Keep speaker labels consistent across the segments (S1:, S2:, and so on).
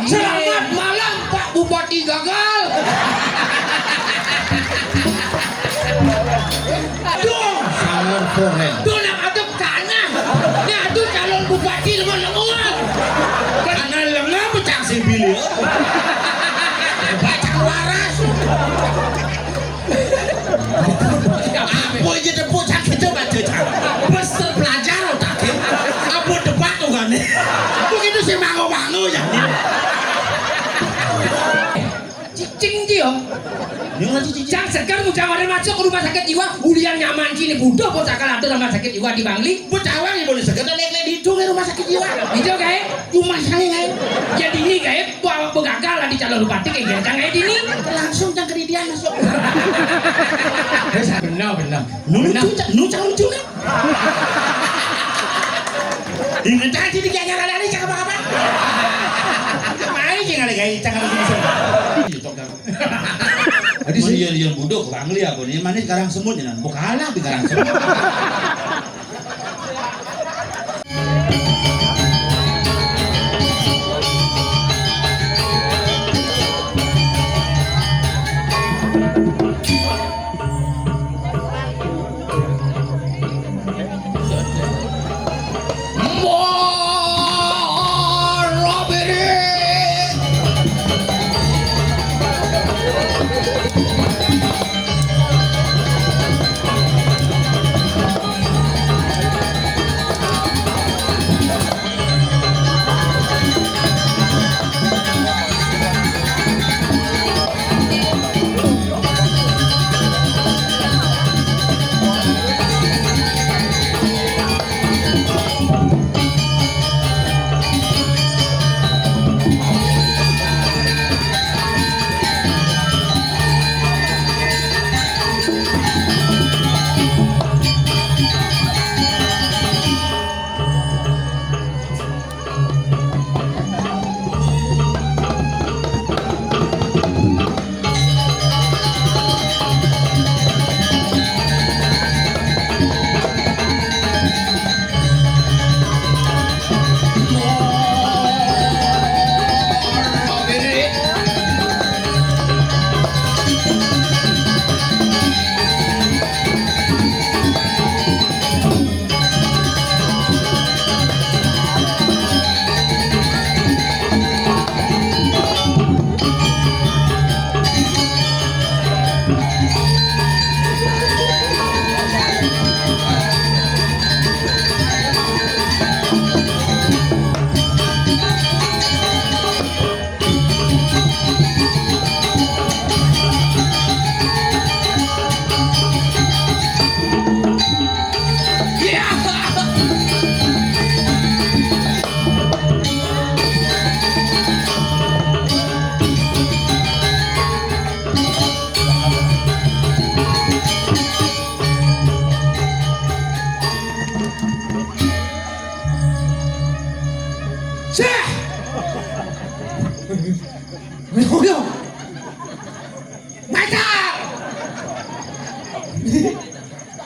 S1: Selamat malam Pak Bupati gagal. Aduh,
S2: Sangat keren.
S1: tuh nak aduk kanan. Nah, tuh calon bupati lemah-lemah.
S2: Karena lengah pecah si Billy.
S1: Baca waras.
S2: Apa aja tepuk sakit coba cecak.
S1: Peser pelajar otak.
S2: Apa debat tuh kan?
S1: Begitu sih mango-mango ya. Cicing dia. Jang segar mujawaran masuk ke rumah sakit jiwa. Ulian nyaman kini butuh bocah kalatu rumah sakit jiwa di Bangli.
S2: Bocah wangi boleh sekedar lek-lek hidung di rumah sakit jiwa.
S1: Itu kayak rumah saya kayak. Jadi ini kayak bawa begagal lah di calon bupati kayak kayak ini.
S2: Langsung jang keridian masuk.
S1: Benar.
S2: Nu cang lucu nih. Ini tadi di kaya lari cakap apa?
S1: Main jangan ada kayak cakap lucu.
S2: Jadi sih budok Bangli aku nih mana sekarang semut nih, mau kalah di sekarang semut.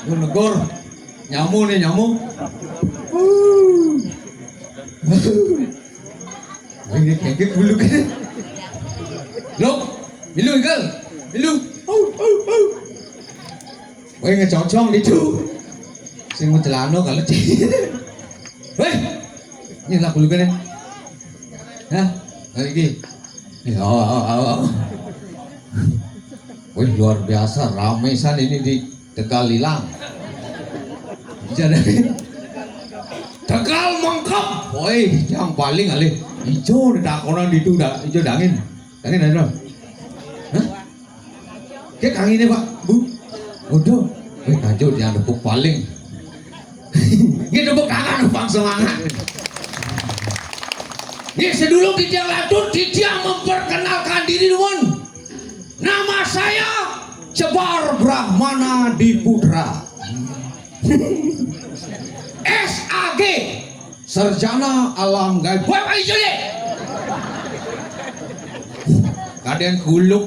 S3: Lu negor nyamu nih nyamu. Ini kengkek bulu kan. Lo, milu kan? Milu. Woi ngecocong itu. Sing mau celano kalau Woi, ini lah bulu kan? Hah? Lagi. Wih luar biasa ramesan ini di Tegal Lilang. Jadi Tegal mangkap. Woi yang paling alih hijau dah orang di itu dah hijau dangin ada. Hah? Kayak kang ini pak bu. Udah. Wih kacau dia depuk paling. Ini depuk kangen bang semangat. Ini sedulur Didiang Latun, Didiang memperkenalkan diri nuwun. Nama saya Jebar Brahmana Diputra. SAG Sarjana Alam Gaib. Wah, Pak Ijole. Kadang guluk.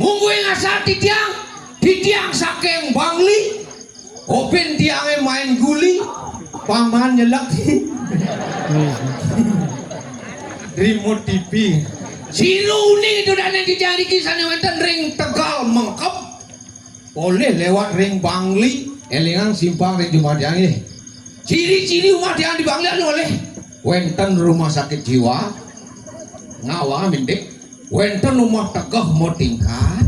S3: Munggu yang asal Didiang saking Bangli. Opin tiangnya main guli. Paman nyelak. remote TV.
S1: Si Runi itu dan yang dicari kisahnya wonten ring
S3: Tegal Mengkep boleh lewat ring Bangli elingan simpang ring Jumadiang ini. Ciri-ciri rumah Diang di Bangli anu oleh wenten rumah sakit jiwa ngawang mindik, wenten rumah tegah mau tingkat,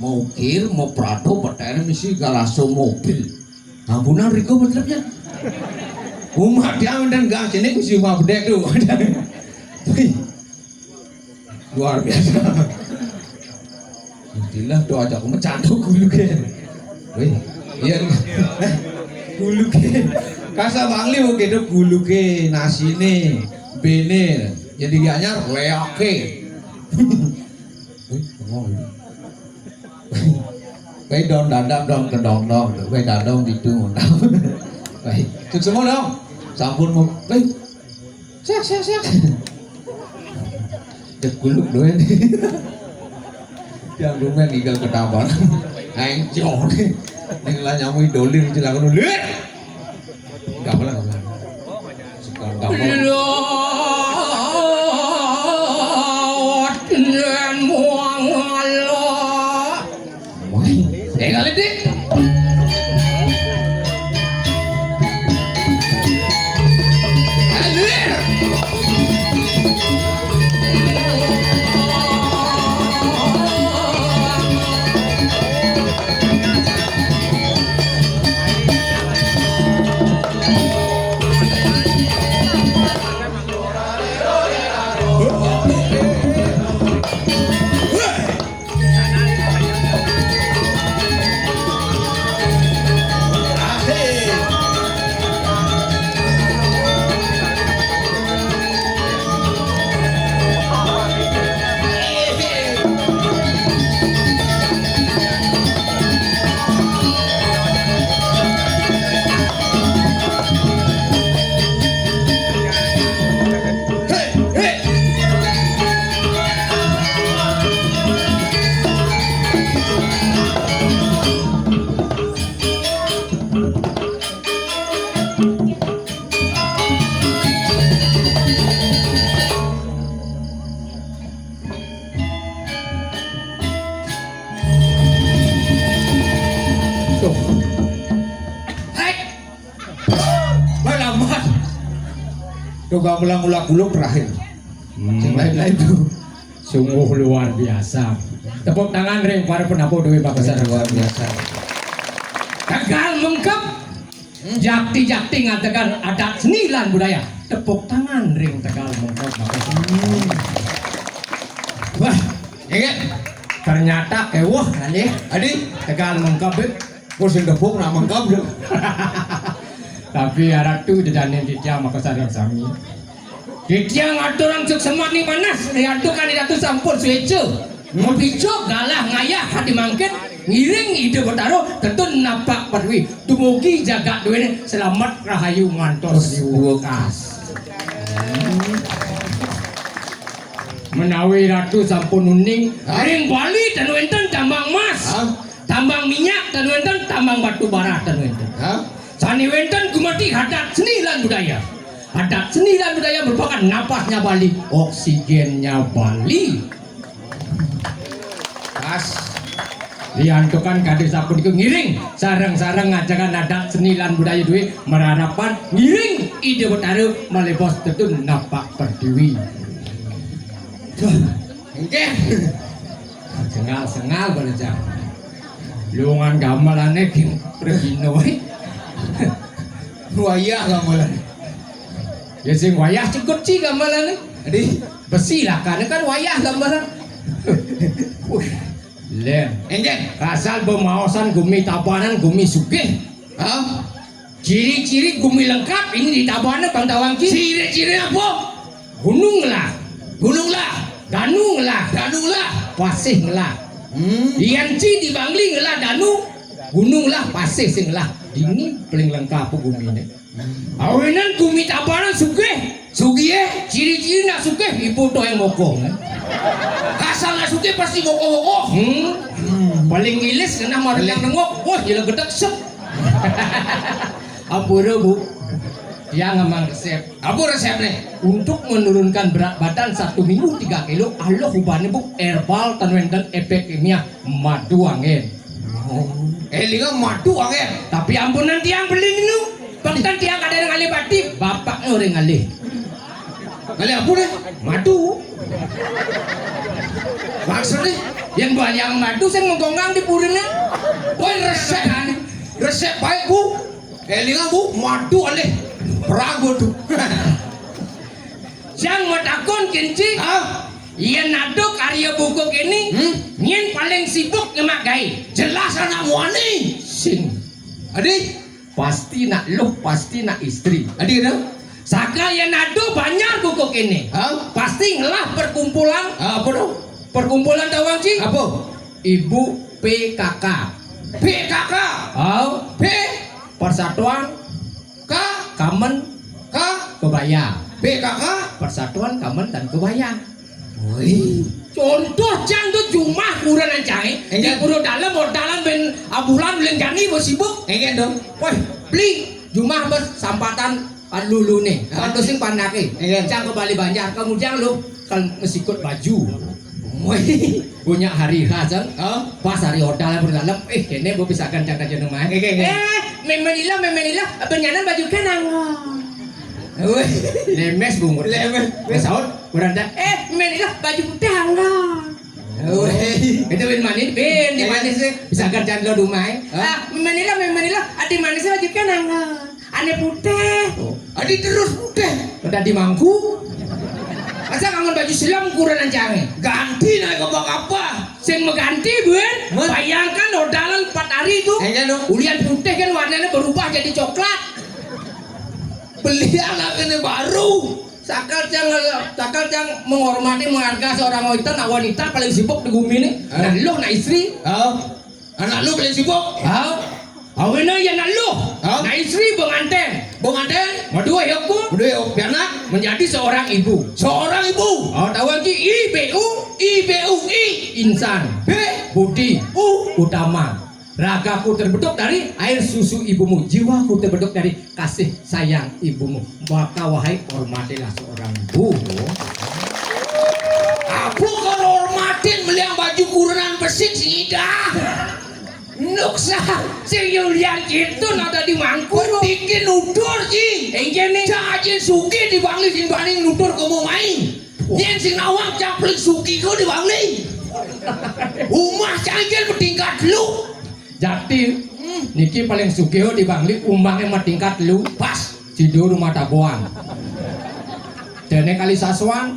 S3: mau kir, mau prado, petanya misi galaso mobil. Ampunan Riko benernya. Rumah Diang dan gang sini kusi rumah bedek tuh. Luar biasa. Inilah doa aja aku mencantuk guluke. Wih, iya. Guluke. Kasa Bangli mau gitu guluke, nasine, bene, jadi gaknya leake. Wih, ngomong. Wih, dong dadap dong ke dong, wih dadong gitu ngundang. Wih, cuk semua dong. Sampun mau, wih, siap. Cek guluk doang. Yang domen igal ketaban. Aing jauh nih. Inilah nyamu idolir cilakon dulu. Gak boleh. Sekarang gak boleh.
S1: Lord dan muang Allah. Tinggal ini.
S3: Coba ulang-ulang dulu terakhir. Yang lain-lain tuh.
S1: Sungguh luar biasa. Tepuk tangan ring para penabuh Dewi Makassar.
S3: Luar biasa.
S1: Tegal Mengkep. Jakti-jakti ngatakan adat seni lan budaya. Tepuk tangan ring Tegal Mengkep Makassar. Wah, ingat. Ternyata kewah kali.
S3: Adi,
S1: Tegal Mengkep.
S3: kursi tepuk nak mengkap.
S1: Tapi harap tu jadinya dia Makassar yang sami. Dia ngaturan cuk semat ni panas. Lihat tu kan dia tu sampur sueco. Mau picok galah ngayah hati mangket. Ngiring ide bertaruh tentu napak perwi. Tumugi jaga duit selamat rahayu ngantos diukas. Menawi ratu sampun uning. Ring Bali dan wenten tambang emas. Tambang minyak dan wenten tambang batu bara dan wenten. Sani wenten gumati adat seni lan budaya. Adat seni dan budaya merupakan napasnya Bali, oksigennya Bali. Pas diantukan kade sapun itu ngiring sarang-sarang ngajakan adat seni lan budaya duwe merharapan ngiring ide bertaruh melepos tentu napak perdiwi. Oke. Sengal-sengal belajar. Lungan gamelannya kim pregino.
S3: Wayah gamelan.
S1: Ya sing wayah cukup sih gamelan.
S3: Adi,
S1: Besi lah kan wayah gamelan. Len,
S3: enjeng.
S1: kasal bemaosan gumi tabanan gumi sugih. Ciri-ciri gumi lengkap ini di tabanan Bang Tawangki. Ciri-ciri apa? Gunung lah, danung lah, pasih lah. Dianci di Bangli ngelah danu, gunung lah, pasih sing lah. Ini paling lengkap gumi ini. Awinan gumi tabanan sugih, ciri-ciri nak sugih ibu doa yang mokong. Kasal nak sugih pasti mokong. Paling ngilis kena marang yang nengok, wah gila gedek sep. Ampura bu, Yang emang resep.
S3: Apa resepnya?
S1: Untuk menurunkan berat badan 1 minggu 3 kilo, Allah hubane bu herbal tanwenten efek kimia madu angin.
S3: Elinga madu angin.
S1: Tapi ampunan tiang beli nu, bahkan tiang ada yang ngalih bati, bapaknya orang ngalih.
S3: Ngalih apa deh?
S1: Madu.
S3: Maksudnya?
S1: Yang yang madu saya menggonggang di purina.
S3: Woi resep baik bu. Elinga bu madu alih. Perago tuh.
S1: Yang matakon kenci.
S3: Ah,
S1: Iya nadok Arya buku ini, nyen paling sibuk nyemak gai.
S3: jelas anak muani.
S1: Sing,
S3: Adik,
S1: pasti nak lu, pasti nak istri.
S3: adik dah.
S1: Saka yang nado banyak buku ini.
S3: Ah,
S1: Pasti ngelah perkumpulan,
S3: apa dong?
S1: perkumpulan tawang sih.
S3: Apa?
S1: Ibu PKK.
S3: PKK.
S1: Oh,
S3: P
S1: Persatuan
S3: K
S1: Kamen
S3: K
S1: Kebaya.
S3: PKK.
S1: Persatuan Kamen dan Kebaya.
S3: Woi.
S1: Contoh jang tuh cuma kurang ancai. Yang kudu dalam modalan ben abulan lenggani bos sibuk.
S3: Enggak dong.
S1: Woi, beli Jumah bos sampatan lulu nih. Kan sing panake.
S3: Iya.
S1: Jang ke Bali Banjar, kemudian lu kan mesikut baju. Woi, punya hari khas kan? Pas hari odal berdalam, kene gua bisa kan cakap jeneng mah. Memenilah, penyanan baju kenang. Woi, lemes bungut. Lemes. Besaut, beranda. Memenilah baju putih angga. Woi, itu bin manis, bin di manis sih. Bisa kan jangan lo dumai. Memenilah, adi manis baju kenang. Ane putih.
S3: Adik terus putih.
S1: Udah di mangku. Masa kangen baju silam kurang anjange.
S3: Ganti naik ke bak apa?
S1: Sing mengganti bun. Bayangkan odalan 4 hari itu.
S3: Enggak dong.
S1: Ulian putih kan warnanya berubah jadi coklat.
S3: Beli anak ini baru.
S1: Sakal cang menghormati menghargai seorang wanita paling sibuk di bumi ini. Nah lo na istri.
S3: Anak lu paling sibuk.
S1: Awena ya nak lo. Na istri pengantin.
S3: Pengantin.
S1: Madua ya ku.
S3: Udah ya, anak
S1: Menjadi seorang ibu.
S3: seorang ibu.
S1: Tahu lagi
S3: IBUI.
S1: insan.
S3: B
S1: Budi
S3: U
S1: utama. Ragaku terbentuk dari air susu ibumu, jiwaku terbentuk dari kasih sayang ibumu. Maka wahai hormatilah seorang ibu.
S3: Aku kalau hormatin meliang baju kurenan besik sih dah.
S1: Nuksa, si Yulian itu nada di mangku.
S3: Bikin nudur sih.
S1: Engkene
S3: Jangan suki dibangli dibanding nudur kamu main. Yang sing nawang caplik suki kau dibangli. Umah canggih bertingkat lu.
S1: jati niki paling sugih di Bangli umbangnya mah tingkat lu
S3: Pas.
S1: Cido rumah tabuan. Dene kali saswan.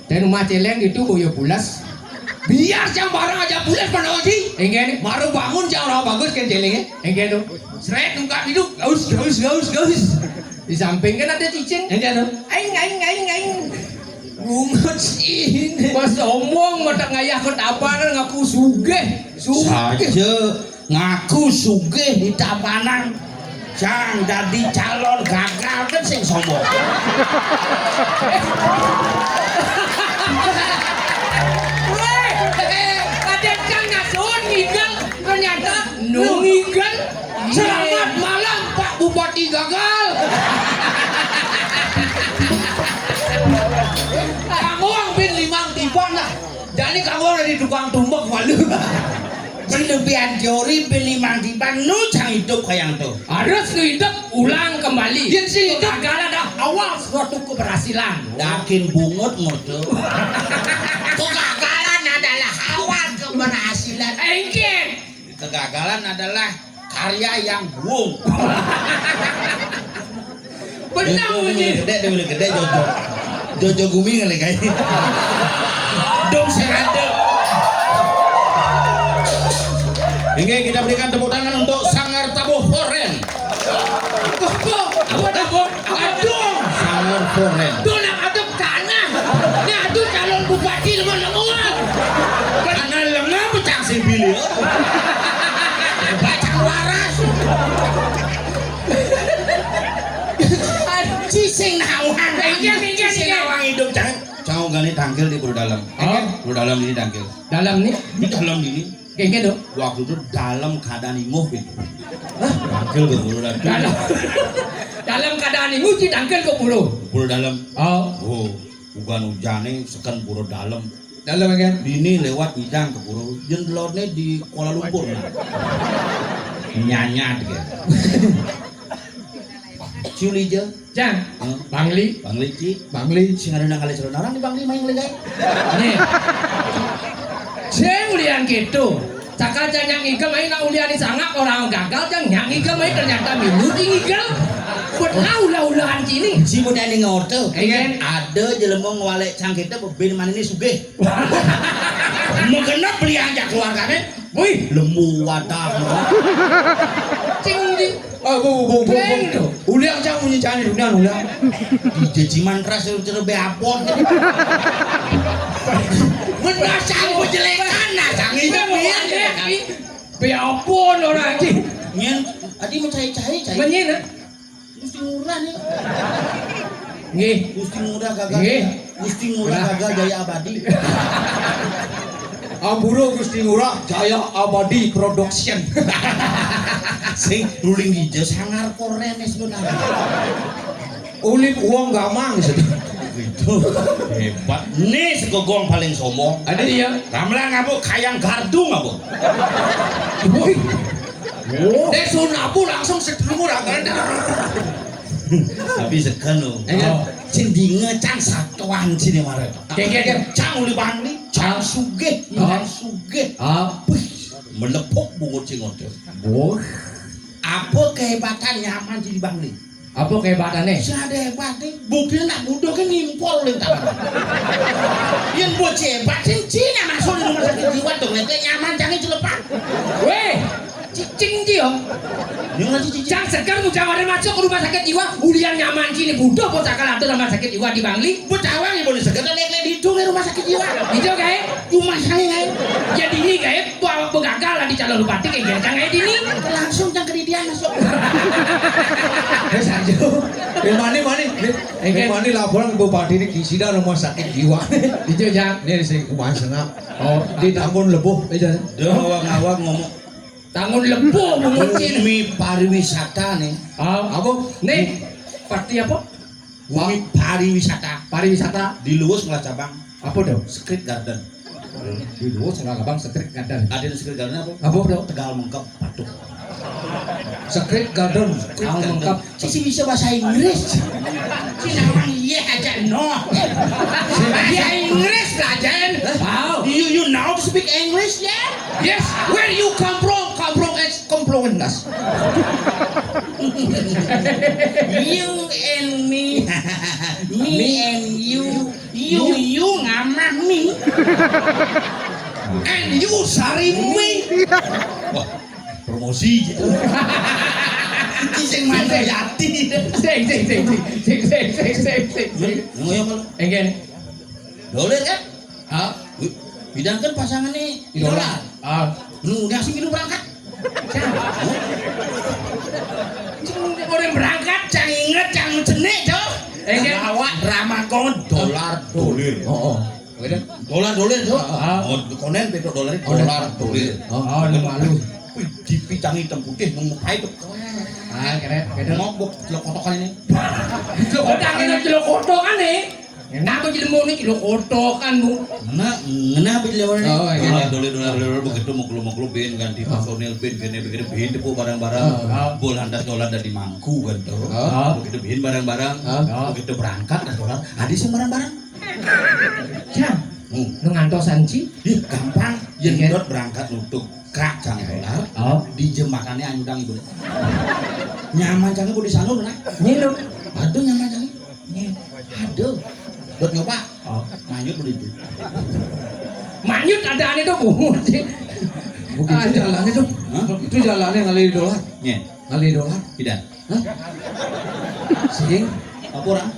S1: Dan rumah celeng itu boyo bulas.
S3: Biar yang barang aja bulat pada lagi.
S1: Engkene
S3: Baru bangun jangan bagus kan jelengnya.
S1: engkene
S3: Seret muka hidup. Gaus.
S1: di samping kan ada cicing.
S3: Enggak dong.
S1: Aing.
S3: Bungut sih.
S1: Pas omong mata ngayah ke tapanan ngaku sugih.
S2: Saja ngaku sugih di tapanan. Jang dadi calon gagal kan sing sombong.
S1: Weh, kadang kan ngasun ngigel ternyata ngigel.
S3: Selamat malam Pak Bupati gagal. Kamu bin limang tiban lah. Jadi kamu ada di tukang tumbuk malu.
S2: Berlebihan jori beli mandiban lu jangan hidup kayak tuh.
S1: Harus hidup ulang kembali.
S3: Yang sih hidup.
S1: Gagal ada awal suatu keberhasilan.
S2: Yakin bungut mutu.
S3: Kegagalan adalah awal keberhasilan.
S1: Engkin.
S2: Kegagalan adalah karya yang boom.
S1: Benar bunyi.
S2: Gede Jojo. Jojo Gumi kali kayaknya. Dong serade. Ini kita berikan tepuk tangan untuk Sanggar Tabuh Foren.
S1: Apa dah bos? Aduh.
S2: Sanggar Foren.
S1: Tuh nak aduk tanah. Nah tu calon bupati lemah-lemah.
S2: Karena lengah pecah si Billy.
S3: Baca waras. Cising nawang.
S1: Cising
S2: Nawang hidup jangan. Jangan gani tangkil di buru dalam. Buru dalam ini tangkil.
S1: Dalam ni,
S2: Di dalam ini.
S1: kengke dong.
S2: Waktu itu dalam keadaan inguh gitu. Tangkil ke buru dalam.
S1: dalam keadaan ini nguci dangkel kok bulu.
S2: Puro dalam.
S1: Oh.
S2: Oh, bukan hujane seken puro dalam.
S3: Dalam kan?
S2: Ini lewat bidang ke puro. Yen lorne di Kuala Lumpur nah. Nyanyat gitu. Ciuli je.
S1: Jang. Bangli.
S2: Bangli ci.
S3: Bangli.
S2: Sing ada nang kali celana orang di Bangli main legai.
S1: Nih. Sing ulian gitu. Cakal jang yang ikel main nak ulian di sangak orang gagal jang yang ikel main ternyata minum ikel. Buat ulah-ulahan cini.
S2: Si muda ini ngoto.
S1: Iya.
S2: Ada jelema ngwalek cangkite ben manene sugih. Mau kena beli aja keluargane. Wih, lembu wadah.
S1: Cing di.
S3: Oh, bu. Uliang jang punya cani dunia uliang.
S2: Di jiman ras cerebe apon. Benar sang jelekan nah sang itu pian.
S1: Be apon orang cing.
S2: Nyen, adi mencari-cari cai.
S1: Menyen.
S2: Gusti murah nih.
S1: Nggih.
S2: Gusti murah gagal.
S1: Nggih.
S2: Gusti murah gagal jaya abadi.
S3: Amburo Gusti Ngurah Jaya Abadi Production.
S2: Sing ruling hijau sangar korenes benar.
S3: Ulip uang gamang gitu.
S2: Hebat. Nih segogong paling sombong.
S3: Ada dia.
S2: Ramlan ngabu kayang gardung ngabu.
S3: Woi.
S2: Oh.
S3: Desun abu langsung sedulur akan.
S2: Tapi sekan lo. Cing ngecang satuan sini mare.
S1: Geng.
S2: Cang uli bangli, cang sugih, ikan sugih. Melepuk bungut cingote.
S3: Oh.
S2: Apa kehebatan nyaman di bangli?
S1: Apa kehebatannya?
S2: Si ada hebat nih, buktinya nak muda kan nimpol lagi tangan. Yang buat hebat Cina masuk di rumah sakit jiwa dong, lagi nyaman jangan celepak.
S1: Weh, cing dia.
S2: Yang lagi cicing.
S1: Jang sekarang mujawara masuk ke rumah sakit jiwa, ulian nyaman sini butuh pun sakal atau rumah sakit jiwa di Bangli.
S2: Buat awang yang boleh segera lek-lek di rumah sakit jiwa.
S1: Itu kayak
S2: Rumah saya kayak.
S1: jadi ini kayak bawa begagal lah di calon bupati kayak gini kayak ini.
S2: Langsung jang kedidian masuk.
S3: Mani laporan bupati ini kisida rumah sakit jiwa.
S1: Itu Jang.
S3: Ini sing kumaha senap. Oh, di Tambun Lebuh aja.
S2: Dia awang-awang ngomong
S1: Tangun lembu mengucil.
S2: bumi pariwisata nih.
S1: Apa? Nih, parti apa?
S2: Bumi pariwisata.
S1: Pariwisata.
S2: Di luas ngelah cabang.
S1: Apa dong?
S2: Street Garden.
S1: Di luar salah abang sekret garden.
S2: Ada di Street Garden apa?
S1: Apa dong?
S2: Tegal Mengkep Patuk.
S1: Sekret garden. Al lengkap.
S2: Cici bisa bahasa Inggris. Cina orang iya aja no. Bahasa Inggris rajan.
S1: Wow.
S2: You know to speak English ya?
S1: Yes. Where you come from? Komplonas.
S2: You and me. Me and you. You ngamah me.
S1: And you sari me.
S2: Wah, promosi gitu. Sing mantap yati.
S1: Sing.
S2: Ngoyo malu.
S1: Engen.
S2: Doler kan?
S1: Ah,
S2: Bidang kan pasangan nih idola. Udah sih minum berangkat.
S1: Orang berangkat,
S2: Cang inget, cang jenek tuh.
S1: Engen.
S2: Awak drama kon dolar.
S1: Oh.
S2: Dolar tuh.
S1: Ah.
S2: Oh, konen bedo dolar. Dolar.
S1: Oh, lu malu.
S2: Dipicang hitam putih mengupai tuh.
S1: Keren.
S2: Ngobok kilo kotokan ini.
S1: Kotak itu kilo kotokan nih. Enak tuh jadi mau nih kilo kotokan bu.
S2: Ngena bila warna.
S1: Oh, iya.
S2: Dolar begitu mau ben ganti personil ben begitu bu barang-barang. Bol handas dolar dari mangku kan tuh. Begitu ben barang-barang. Begitu berangkat kan dolar. Ada sih barang-barang.
S1: Jam. Lu ngantosan sih?
S2: Ih gampang. Yang dot berangkat nutup kak cang dolar. Di jemakannya anyudang ibu. Nyaman cangnya bu di sana nah.
S1: Nyilu.
S2: Aduh nyaman cangnya. Aduh. Dot nyoba. Manyut begitu.
S1: Manyut ada aneh tuh bu.
S3: Bukan itu jalannya tuh. Itu jalannya ngalih dolar.
S2: Nya.
S3: Ngalih dolar.
S2: Tidak.
S3: Sing.
S2: Apa orang?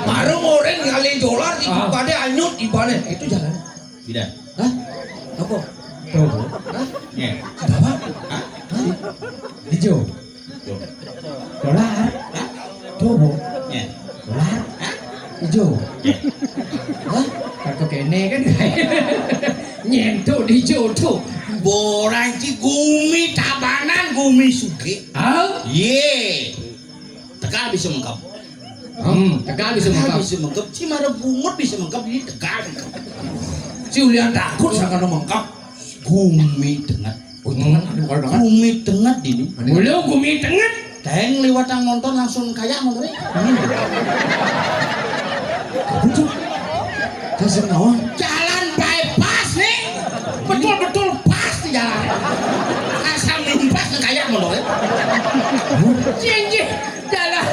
S3: Baru orang ngalih dolar di pada anyut di mana? Itu jalan.
S2: Tidak.
S3: Hah? Apa? Tuh. Hah?
S2: Nya.
S3: Apa?
S2: Hah?
S3: Hijau. Dolar. Tuh, Bu.
S2: Nya.
S3: Dolar. Hijau. Hah?
S1: Kartu kene kan. Nyentuh di jodoh.
S2: Borang ki gumi tabanan gumi suge.
S1: Ah?
S2: Ye. Tegal bisa mengkap.
S1: Tegal bisa
S2: Tegal
S1: mengkap.
S2: bisa mengkap. Cimara bungut bisa mengkap ini tegal.
S3: Julian takut sakana mengkap.
S2: Gumi dengat.
S3: Oh, dengan ada kalau dengan.
S2: Gumi dengat ini.
S1: Mulu gumi tengah.
S2: Teng lewat yang nonton langsung kayak motornya.
S3: Betul. Tasik nawa.
S2: Jalan bypass nih. Betul-betul pas di jalan. Asal limpas kayak motornya.
S1: Cincin jalan.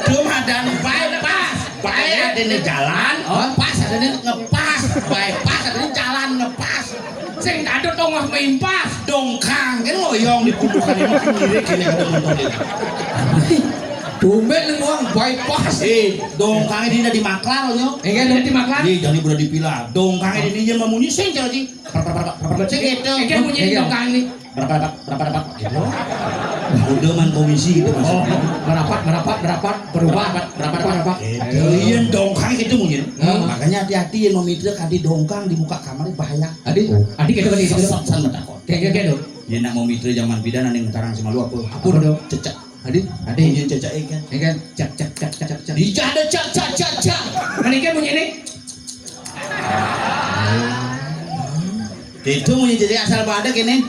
S2: Cuma dan bypass. Bayar ada nih jalan, pas ada nih ngepas. Bypass ada nih jalan ngepas.
S1: Sing ada tongah mimpas.
S2: Dongkang kan loyong di pundukan ini makin mirip gini ada motor ini.
S3: Dompet nang uang bypass.
S2: Dongkang ini di maklar loh.
S1: Enggak ada di makan.
S2: Jangan udah dipilah. Dongkang ini yang memunyi sing jadi. Gitu.
S1: Enggak punya dongkang ini.
S2: Berapa gitu. Udah man komisi gitu maksudnya.
S1: Merapat berubah.
S2: Iya dongkang gitu mungkin. Makanya hati-hati yang memitra kadi dongkang di muka kamar bahaya.
S1: Adik kita balik itu.
S2: San metakon.
S1: Kayak
S2: Ya nak mau mitra zaman pidana ning ngetarang sama lu apa?
S1: Apa do?
S2: Cecak.
S1: Adik
S2: Yang cecak ikan.
S1: kan cak.
S2: Dija ada cak.
S1: Menikah punya ini.
S2: Itu punya jadi asal badak ini.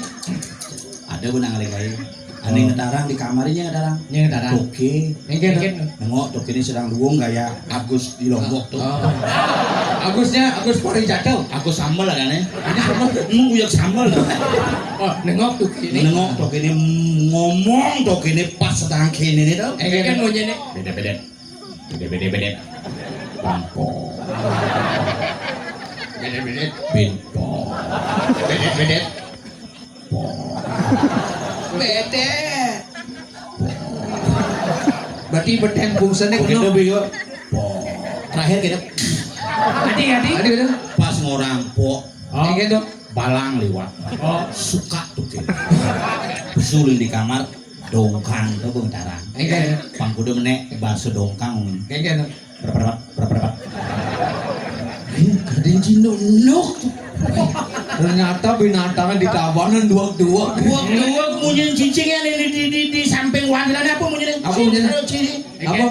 S2: Ada benang legai. Ane ngetarang di kamarnya ngetarang.
S1: Yang darah.
S2: Oke.
S1: Enggak.
S2: Nengok dok ini sedang luwung gaya Agus di Lombok tuh.
S3: Agus Pori jatuh.
S2: Agus sambal lah kan ya. Emang uyak sambal.
S1: Oh, nengok tuh ini.
S2: Nengok dok ini ngomong dok ini pas sedang kini nih tuh.
S1: Enggak kan punya ini.
S2: Beda. Bangko.
S1: Beda.
S2: Binpo.
S1: Beda.
S3: Berarti beten fungsinya
S2: Begitu
S3: kuno.
S2: bego. Terakhir kita
S1: Adik.
S3: betul.
S2: pas ngorang po
S3: Enggak dong.
S2: balang lewat.
S1: Oh,
S2: Suka tuh kita. Besulin di kamar dongkang tuh bentarang.
S3: Enggak.
S2: Pangkudu menek bakso dongkang.
S3: Enggak dong.
S2: Berapa?
S3: Ada yang cinok. Ternyata binatangnya di tabanan dua.
S2: Dua munyin cincingnya di samping wangilan apa munyin?
S3: Apa munyin? Apa?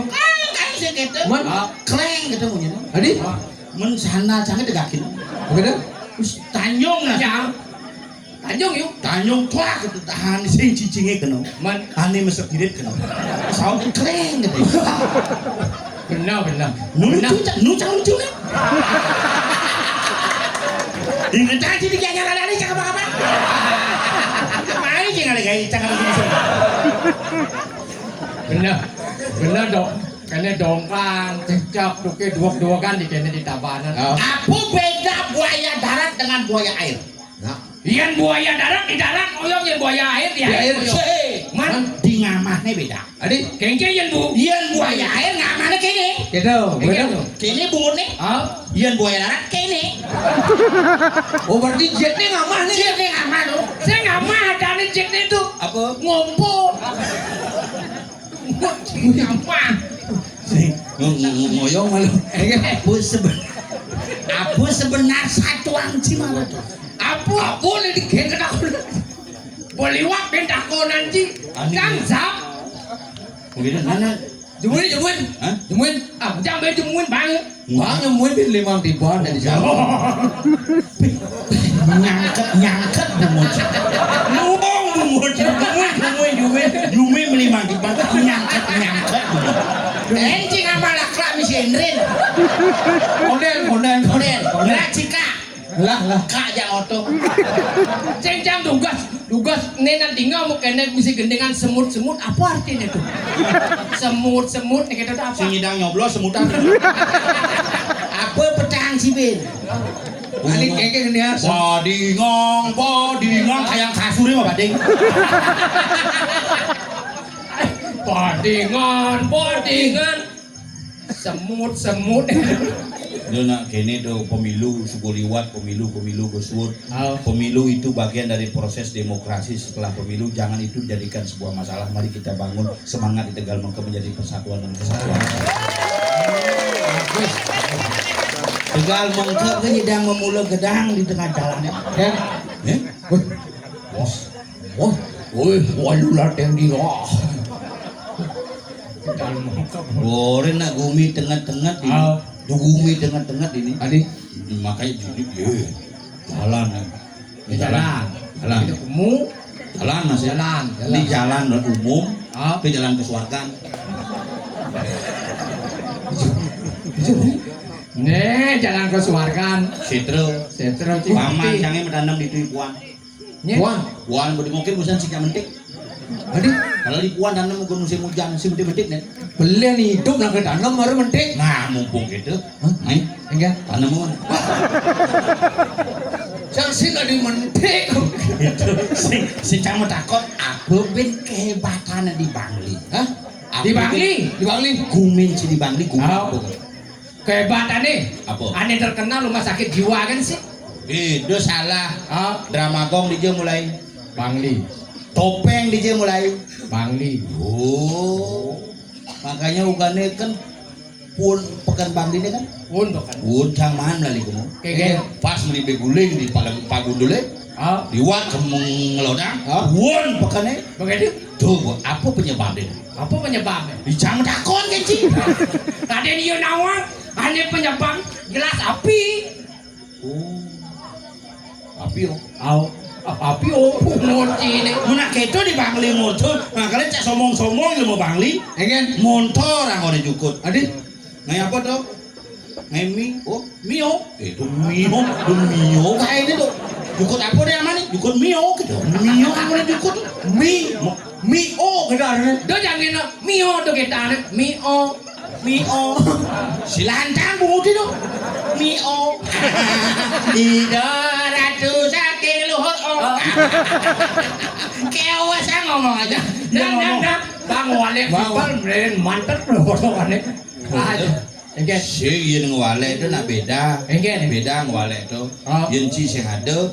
S2: Kan sih gitu.
S3: Man?
S2: Kleng gitu munyin.
S3: Adik.
S2: Men sana canggih degakin.
S3: Begitu?
S2: Terus tanyong lah.
S1: Tanjung yuk.
S2: Tanyong tuak gitu tahan sing cincingnya kena.
S1: Man,
S2: Ane mesek dirit kena. Saut kleng gitu.
S1: benar.
S2: Lucu nih. Ini tadi di kaya lari cakap apa? Main jangan lagi cakap gitu.
S1: Benar dong. Karena dongkang, cecak, tuh ke dua kan di kene di tabanan.
S2: Apa beda buaya darat dengan buaya air?
S1: Iyan buaya darat di darat, oyong yang buaya air di air. Man,
S2: Di ngamahnya beda.
S3: Adik.
S1: kengke yan bu.
S2: Iyan buaya air ngamahnya kene.
S3: Gitu. Begitu.
S2: Kene bungut nih.
S1: Ah,
S2: Iyan buaya darat kene.
S3: Oh berarti jetnya ngamah nih.
S2: Dia kene ngamah tuh.
S1: saya nggak mah ada nih cek itu
S2: Apa?
S1: ngumpul. Gampang.
S2: Ngoyong malu. Apa sebenar satuan cimara tuh?
S1: Apa nih di kene aku. Boleh wak bentako nanti. Kang zap.
S2: Mungkin mana?
S3: Jemuin.
S2: Hah?
S3: Jemuin.
S1: Ah, jangan jemuin bang.
S3: Wah nyemuin bin 5 ribuan dari jauh.
S2: Nyangket bungut. Ngomong bungut. Yumi melimang di bangka nyangket bungut. Encing apa lakrak misendrin.
S3: Konden.
S2: Lah cika.
S3: Lah.
S2: Kak ja oto.
S1: Cengcang tugas nena tinggal mau kena bisa gendengan semut apa artinya tuh? Semut nih kita apa?
S2: Si nyidang nyoblos semutan. Apa petang si Ben?
S3: Ini kayaknya gini ya.
S2: Bodingong kayak kasurnya mah bading.
S1: Bodingan. Semut.
S2: Itu nak kini tuh pemilu suku liwat, pemilu gusur. Pemilu itu bagian dari proses demokrasi. Setelah pemilu jangan itu dijadikan sebuah masalah. Mari kita bangun semangat di Tegal Mengke menjadi persatuan dan kesatuan. Tegal mengkep kan hidang memula gedang di tengah jalan.
S3: Ken. Woi. Woi. Woi, walulat yang di roh.
S2: Boleh nak gumi tengah-tengah ini. Gumi tengah-tengah ini.
S3: Adi.
S2: Makanya jadi jalan.
S3: Jalan.
S2: Jalan.
S3: Umum.
S2: Jalan mas ya.
S3: Jalan.
S2: Ini jalan umum.
S3: Ah.
S2: Ke jalan kesuargaan.
S3: Nih, jalan kesuargaan.
S2: Setro.
S3: Setro
S2: Paman canggih menanam di tuh puan.
S3: Puan.
S2: Puan bodi mungkin bukan sih mentik.
S3: Adi.
S2: Kalau di puan tanam mungkin musim hujan musim mentik nih.
S3: Beli nih hidup nak ke tanam baru mentik.
S2: Nah mumpung gitu. Nih
S3: Enggak.
S2: tanam mau.
S3: Jangan sih nggak di mentik.
S2: Si camu takut aku ben kehebatan di Bangli.
S3: Hah? Di Bangli? Di Bangli?
S2: Gumin sih di Bangli gumin.
S3: Kehebatan nih.
S2: Apa?
S3: Aneh terkenal rumah sakit jiwa kan sih?
S2: Itu salah. Drama gong DJ mulai.
S3: Bangli.
S2: Topeng DJ mulai.
S3: Bangli.
S2: Oh. Makanya ugane kan pun pekan Bangli ini kan.
S3: Untuk kan.
S2: Cang man lali kamu.
S3: Kayak
S2: Pas meli beguling di pagundule. Diwat ngelodang. Won pekane.
S3: begitu.
S2: Tuh, apa penyebabnya?
S3: Apa penyebabnya?
S2: Dicang takon kan sih.
S3: Tadi dia nawang, aneh penyebab gelas api.
S2: Oh. Api yo.
S3: Api ngonci ini.
S2: Mana keto di Bangli motor. Nah kalian cak somong-somong lu mau Bangli.
S3: Engen,
S2: Motor yang orang jukut.
S3: adik.
S2: Ngai apa tuh? Ngai mio. Itu mio kayak ini tuh. Jukut apa dia mana? Jukut mio gitu. Mio kan orang jukut. Mio gitu ada.
S3: Do jangan mio do kita
S2: Mio. Silantang budi tuh. Mio.
S3: Tidak ratu saking luhur
S2: Kewas ngomong aja.
S3: Dan bang wale people meren mantep loh kotokannya. Enggak.
S2: Si yang ngwale itu nak beda.
S3: Enggak.
S2: Beda ngwale itu. Yang si sing ada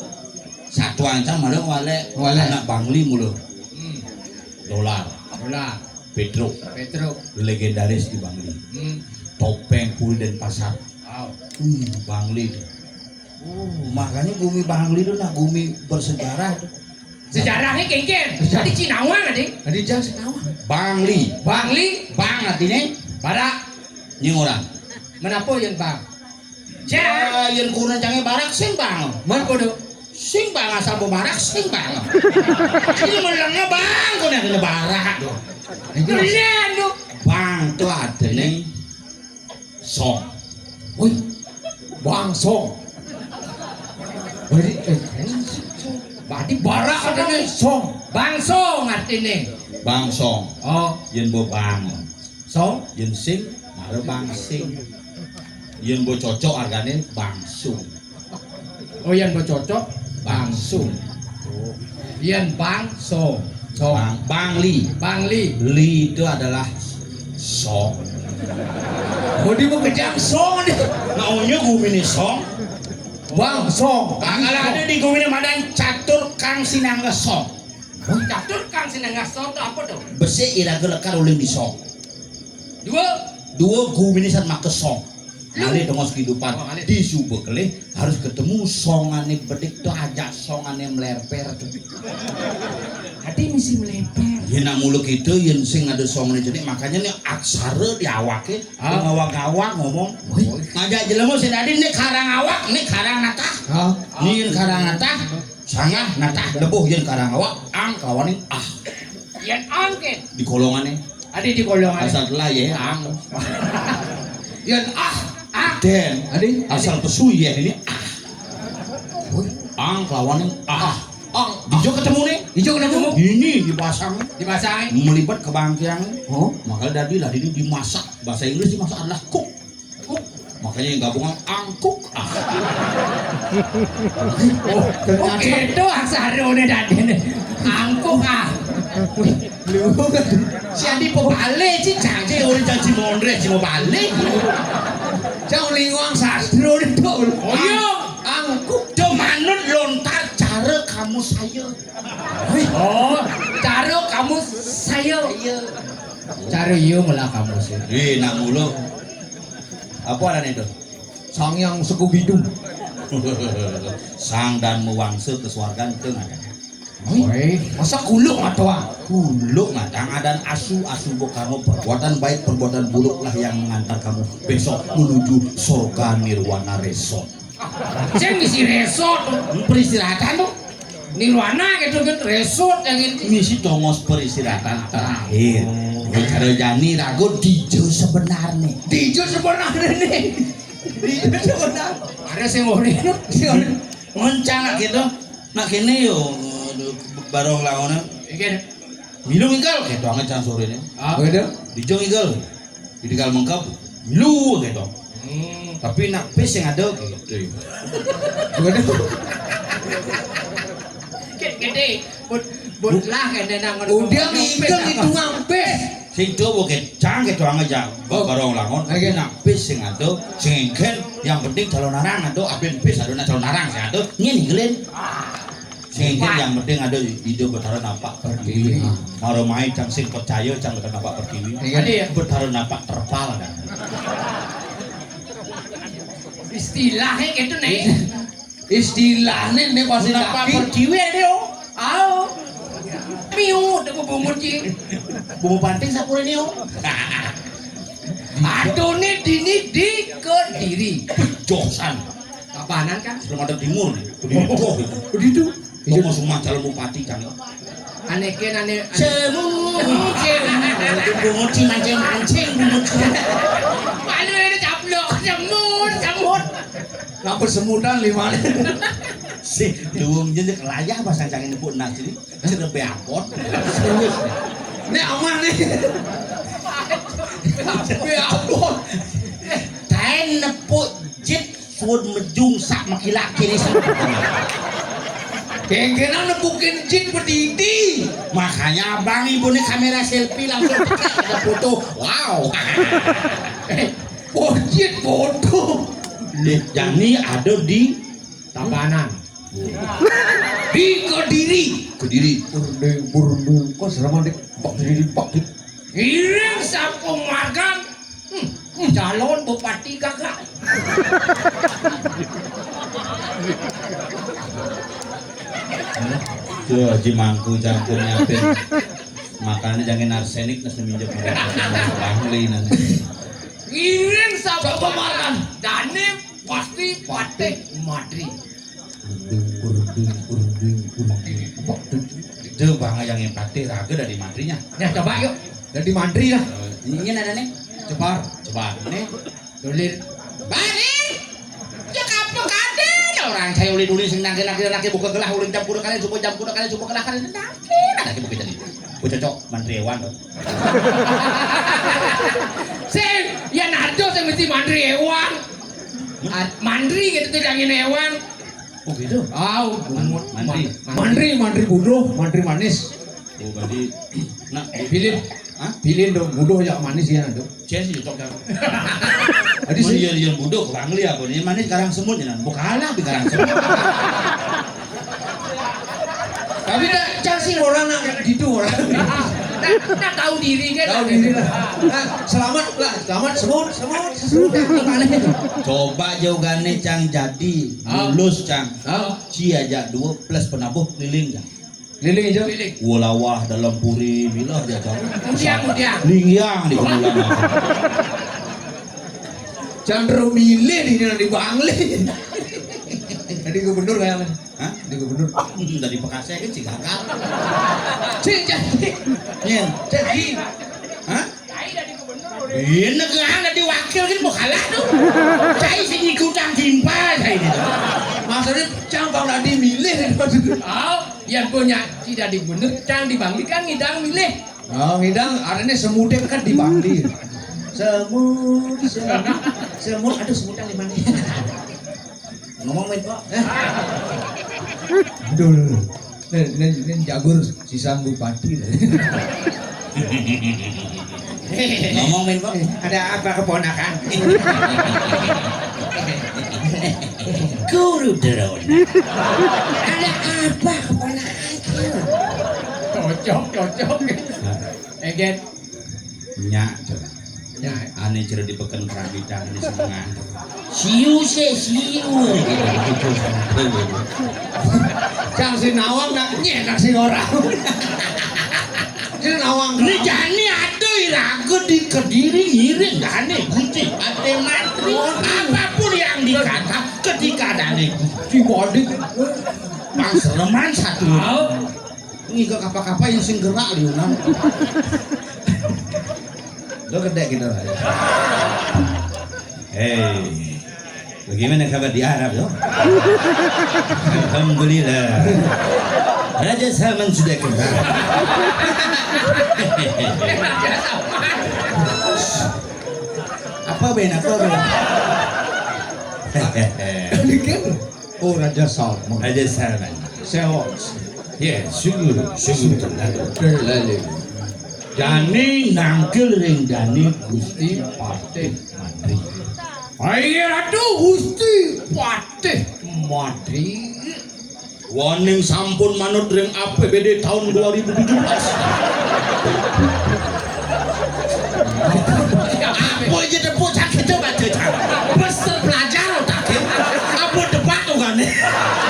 S2: satu ancam ada ngwale. Anak Bangli mulu. Dolar. Petro. Legendaris di Bangli. Topeng Pul dan Pasar. Bangli itu. Makanya bumi Bangli itu nak bumi bersejarah itu.
S3: Sejarahnya kengken. Jadi Cinawang adik.
S2: Tadi jangan setawa. Bangli. Bang artinya
S3: Barak.
S2: nying orang.
S3: Menapa yang bang?
S2: Yang kurang jangan barak sing bang.
S3: Man podo.
S2: Sing bang asal barak sing bang. Ini melengnya bang kau nak kena barak tu.
S3: Kalian lu.
S2: Bang tu ada nih song.
S3: Woi. Bang song. Berarti barak katanya song. Bang song artinya.
S2: Bang song.
S3: Oh,
S2: Yen bo bang.
S3: song.
S2: Yen sing mare bang sing. Yen bo cocok hargane bang sung.
S3: Oh, yang bercocok
S2: Bang sung.
S3: Yang bang song.
S2: Bangli. Li itu adalah song.
S3: Oh, dia mau kejam song nih.
S2: Naunya gumini song.
S3: Bang song.
S2: Kalau ada di gumini madan catur kang sinangga song.
S3: Catur kang sinangga song itu apa tuh?
S2: Besi iraga lekar uling di song. Dua gumini san make song. Ali dongos kehidupan di Subekle harus ketemu songane bedik tuh aja songane melerper tuh.
S3: Hati misi melemper.
S2: Yen nak muluk itu yen sing ada songane jadi makanya nih aksara di awake ngawak-ngawak ngomong. Ngajak jelema sing tadi nih karang awak nih karang natah. Nih karang natah sangah natah lebuh yen karang awak ang kawane
S3: Yang angket.
S2: di kolongane.
S3: Ada di kolongan.
S2: Asal telah ya ang.
S3: Yang
S2: Den,
S3: Adi,
S2: asal pesu ya ini ang kawane Dijo ketemu nih. Ini dipasang. Melibat ke bangkiang. Maka lah ini dimasak. Bahasa Inggris dimasak adalah cook. Makanya yang gabungan angkuk.
S3: Oke, itu aksarone tadi nih. Angkuk
S2: Lu si Andi pebale sih janji orang janji mondre sih mau balik.
S3: Jauh lingwang sastro itu.
S2: Oh iya, angkuk do manut lontar cara kamu saya.
S3: Oh, cara kamu saya. Cara iya malah kamu sih.
S2: Nak mulu. Apa ada itu?
S3: sang yang sekubidung.
S2: Sang dan mewangse kesuargaan itu ngadang.
S3: Woi,
S1: Masa kuluk matoa.
S2: Kuluk ngadang dan asu kamu perbuatan baik perbuatan buruk lah yang mengantar kamu besok menuju surga nirwana resort.
S1: Ceng misi resort peristirahatan tuh. Nirwana gitu kan resort yang ini.
S2: Misi tongos peristirahatan terakhir. Kalau jani ragu dijo sebenarnya.
S1: Dijo sebenarnya nih. Dijo sebenarnya. Ada sing ngori.
S2: Ngoncang gitu. Nak kene yo barong lawana.
S1: Iki
S2: Milu ingkal gitu anget can sore ini.
S3: gitu.
S2: Dijo ingkal. Didikal mengkap. Milu gitu. Tapi nak pes yang ada gitu.
S3: Gitu.
S1: Gede. But lah kene nang
S3: Udah ngingkel itu ngampes.
S2: Sing coba kecang gitu anget jang. Barong langon. Tapi nak pes yang ada. Sing ingkal yang penting calon narang ada. Aben pes ada calon narang sing ada. Nyeninggelin. Sehingga yang penting ada hidup bertaruh napak pertiwi. Mau main cang sing percaya cang bertaruh napak pertiwi. Bertaruh napak terpal kan.
S1: Istilahnya gitu nih.
S3: Istilahnya nih pasti
S2: Napak
S3: kaki.
S2: pertiwi dia.
S1: Aw. Miu teu bumbu cing.
S2: Bumbu panting sapure nih.
S1: Adone dini di Kediri.
S2: Josan.
S1: Kapanan kan?
S2: Sumatera Timur nih. Begitu.
S3: Begitu.
S2: Ngomong semua calon bupati kan.
S1: Aneke ane
S2: Cemu. Bumbu mancing.
S1: Aduh ini caplok semut.
S3: Ngampes semutan lima.
S2: Si duung jadi kelayah pas sancangin nepuk nak jadi cerita beapot. Serius.
S3: Ini aman nih. Beapot.
S2: Kain nepuk jit suud mejung sak maki-laki nih.
S3: Kengkenan nepukin jin pedidi.
S2: Makanya abang ibu nih kamera selfie langsung ada foto. Wow.
S3: Jin foto.
S2: Jani ada di
S1: Tabanan.
S3: Di Kediri. Burdeng. Kok serem dek. Pak Kediri Pak.
S1: Iring sampung makan. Calon bupati kakak.
S2: Tuh Haji Mangku campur nyapin. Makanya jangan arsenik nasi minjem bangli nanti.
S1: Iring sampung makan. Dane pasti pate madri.
S3: Burdeng.
S2: Itu bang yang empati raga dari madrinya.
S1: Ya coba yuk.
S3: Jadi mantri lah.
S2: Ini ada nih.
S3: Cepat.
S2: Coba nih.
S1: Dolir.
S2: Balik. Ya kapok ada orang saya uli sing nangke buka gelah ulin jam 10 kali jam 10 kali gelah kali nangke ada buka jadi. Bu cocok Menteri Hewan tuh.
S1: Sing ya narjo sing mesti mandri hewan. Mandri gitu tuh jangin hewan.
S2: Oh gitu.
S3: Mandri bodoh, mandri manis.
S2: Oh berarti nak
S3: Pilih. Hah? Pilih dong, bodoh ya manis ya dong.
S2: Cies cocok kan.
S3: Tadi
S2: Oh
S3: sih.
S2: iya bodoh kurang lihat ini manis karang semut ya bukalah di karang semut.
S3: Tapi tak cacing orang nak gitu orang.
S1: Nah tahu diri kan.
S3: Tahu diri lah. Nah, selamat semut.
S2: Coba jaugane cang jadi lulus cang. Ci aja 2 plus penabuh keliling cang.
S3: Liling hijau.
S2: Walawah dalam puri milah dia cang.
S1: Kemudian.
S2: Lingyang di kemulan.
S3: Candro milih di nanti Bangli. Tadi gubernur kayaknya.
S2: Hah?
S3: Di gubernur.
S2: Dari Bekasi kan Cigakal.
S3: Cing jadi.
S2: Nyen.
S3: Jadi.
S2: Hah? Iya negara di wakil kan mau kalah tuh. Saya sih ngikutan timpal saya ini.
S3: Maksudnya cambang tadi milih.
S1: Oh, yang punya tidak di bener, cang di Bangli kan ngidang milih.
S3: Oh, ngidang artinya semutnya kan di Bangli. Semut. Aduh semutnya di mana?
S2: Ngomong main kok.
S3: Aduh. Ini jagur sisa bupati.
S2: Ngomong main kok.
S3: Ada apa keponakan?
S2: Guru drone.
S3: Ada apa keponakan?
S1: Cocok. Egen.
S2: Nyak.
S1: Ya,
S2: Ane cerita di peken kerabitang di semangat. Siu sih siu.
S3: Cang si nawang nak nyenak si orang. Si nawang
S2: Ini jani ada irago di Kediri ngiring jani guci ate mantri apapun yang dikata ketika dani
S3: si bodik.
S2: Pangsereman satu. Ini ke kapal-kapal yang sing gerak liunan. Lo gede gitu lah. Hei, bagaimana kabar di Arab yo? Alhamdulillah. Raja Salman sudah kembali. Apa Ben? Apa Ben?
S3: Oh Raja Salman.
S2: Raja Salman.
S3: Seot.
S2: Ya, sungguh terlalu.
S3: Terlalu.
S2: Jani nangkil ring Jani Gusti Patih Madri.
S3: Ayo aduh Gusti Patih Madri.
S2: Warning sampun manut ring APBD tahun 2017. Apa aja tepuk sakit coba cecak. Besar pelajar tak? Apa debat tuh kan?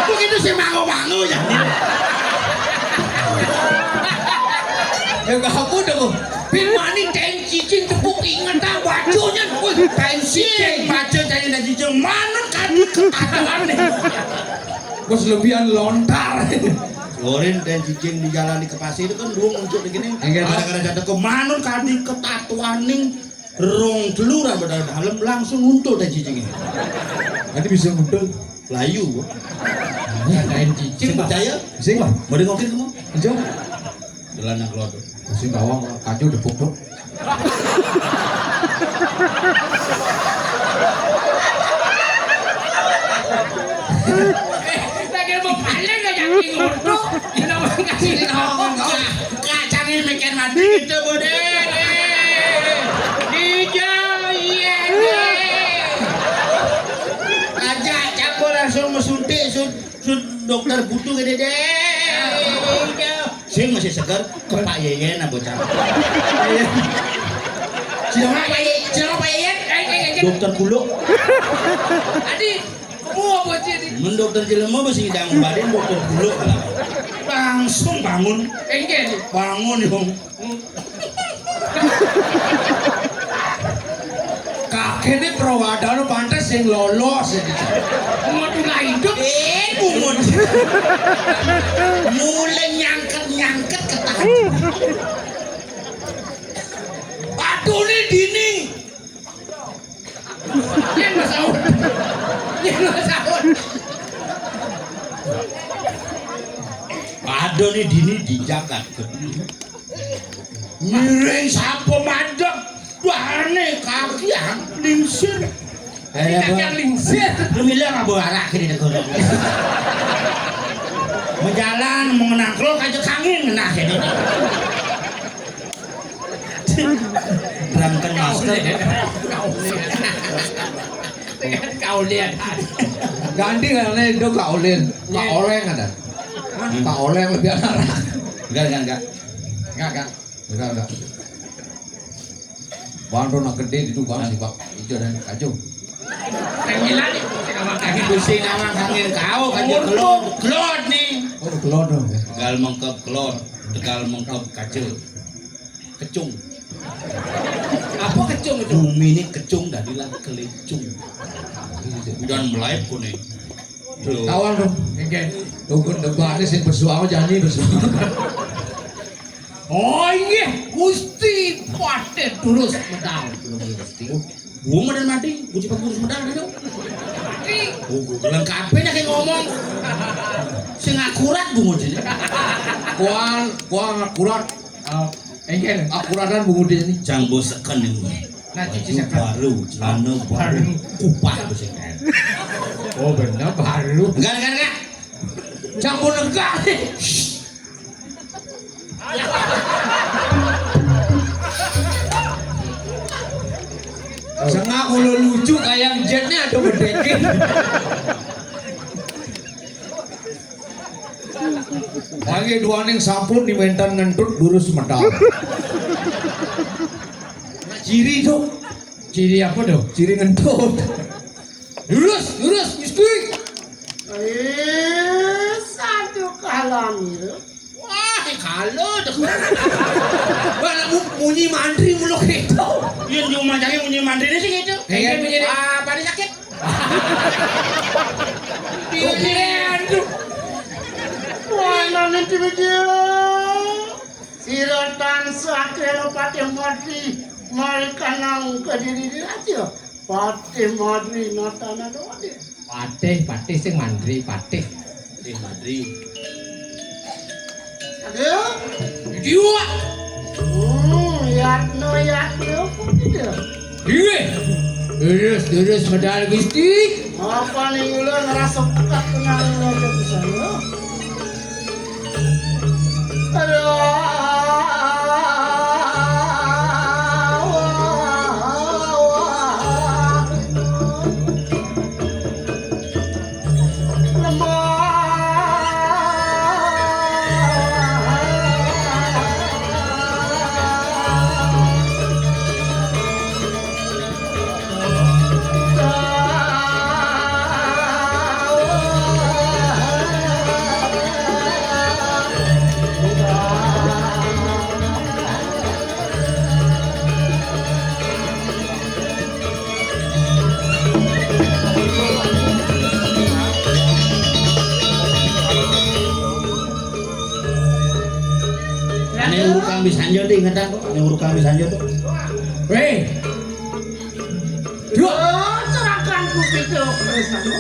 S2: Begitu sih mango-mango ya.
S3: Ya kamu dong.
S2: Pilmani tensi cing tepuk ingat tak bajunya. Tensi baju jadi dan cicing manut kan ketahuan nih.
S3: Bos lebihan lontar.
S2: Lorin dan cicing di jalan di Kepasi itu kan dua muncul begini. Kadang-kadang jatuh ke manut kadi ketatuaning rong telur pada dalam langsung untul dan cicing ini.
S3: Nanti bisa muncul.
S2: Layu.
S3: Ngadain cicing
S2: Percaya?
S3: Sing lah.
S2: Mau dengokin kamu?
S3: Hijau.
S2: Jalan nak keluar tuh.
S3: Sing bawang kacau depuk dok.
S1: Lagi mau paling gak yang ngordo. Ini mau kasih
S2: Kacang ini mikir mati gitu bude.
S1: hijau iya.
S2: Aja campur langsung mesuntik dokter butuh gede deh. Saya masih segar ke Pak Yeyen apa bocah. Siapa Pak Yeyen? Dokter kulo.
S1: Adi, mau apa sih ini?
S2: Men dokter jelema masih hidang badan dokter kulo lah. Langsung bangun.
S1: Engke.
S2: Bangun dong.
S3: Kakek ini perawadana pantas sing lolos ini.
S1: Mau mulai hidup.
S2: Bungun. Mulai nyangket ketahan. Aduh nih dini.
S1: Yang nggak sahur. Yang nggak sahur.
S2: Aduh nih dini di Jakarta. Miring sapo mandek. Wane kaki yang lingsir.
S1: Kaki yang lingsir.
S2: Lu bilang apa arah kiri negara. Menjalan mengenang lo kaca kangin nah ini. Berangkat masker.
S1: Kau lihat.
S3: Ganti karena itu Kak Olin. Kak Oleng ada. Kak Oleng lebih arah.
S2: Enggak.
S3: Enggak. Bantu nak gede itu bang sih Pak. Hijau dan kacau.
S1: Kangilan nih.
S2: Kaki pusing awang kangin kau kaca kelot nih.
S3: Oh kelon dong.
S2: Tegal mengkep kelot, tegal mengkep kacau. Kecung.
S1: Apa kecung itu?
S2: Bumi ini kecung dadilah kelicung. Dan melayu kuning.
S3: Kawan dong.
S1: Engke.
S3: Tunggu debatnya sing bersuara janji bersuara.
S1: Oh iya, Gusti Patih terus medal.
S2: Gua dan mati, gua cepat kurus medal dong.
S1: Mati.
S2: Lengkapnya kayak ngomong. Sing akurat bungu jadi.
S3: Kuang akurat. Engke akuratan bungu dia nih.
S2: Jangan bosekan ini.
S1: Nah, cici
S2: Baru, celana baru, kupah bosekan.
S3: Oh benar baru.
S2: Enggak.
S3: Campur negah nih. Sengak kalau lucu kayak jetnya ada berdekin. Lagi dua neng sampun di mentan ngentut durus medal. Ciri dong.
S1: Ciri apa dong?
S3: Ciri ngentut.
S1: lurus Gusti.
S4: Satu kalami.
S2: Wah, kalau deh.
S3: Bala munyi mandri mulu gitu.
S2: Yang cuma jangan punya mandiri sih gitu.
S1: Kayak punya deh.
S2: Apa nih sakit?
S1: Aduh.
S4: Wah, nanti begitu. Sirotan sakelo pati mati. Mereka nang kediri dia aja. Pati mati notana doa dia.
S1: Patih sing mandri, patih.
S2: Di Madrid.
S4: Aduh.
S1: Dua.
S4: Yatno dia.
S1: Iya. Lurus medal Gusti.
S4: Apa nih lu ngerasa pekat kenal lu ke sana?
S2: Ane urukang bisanjo deh ingetan kok. Ane urukang bisanjo tuh.
S1: Weh.
S4: Dua cerakan kuping ke sana.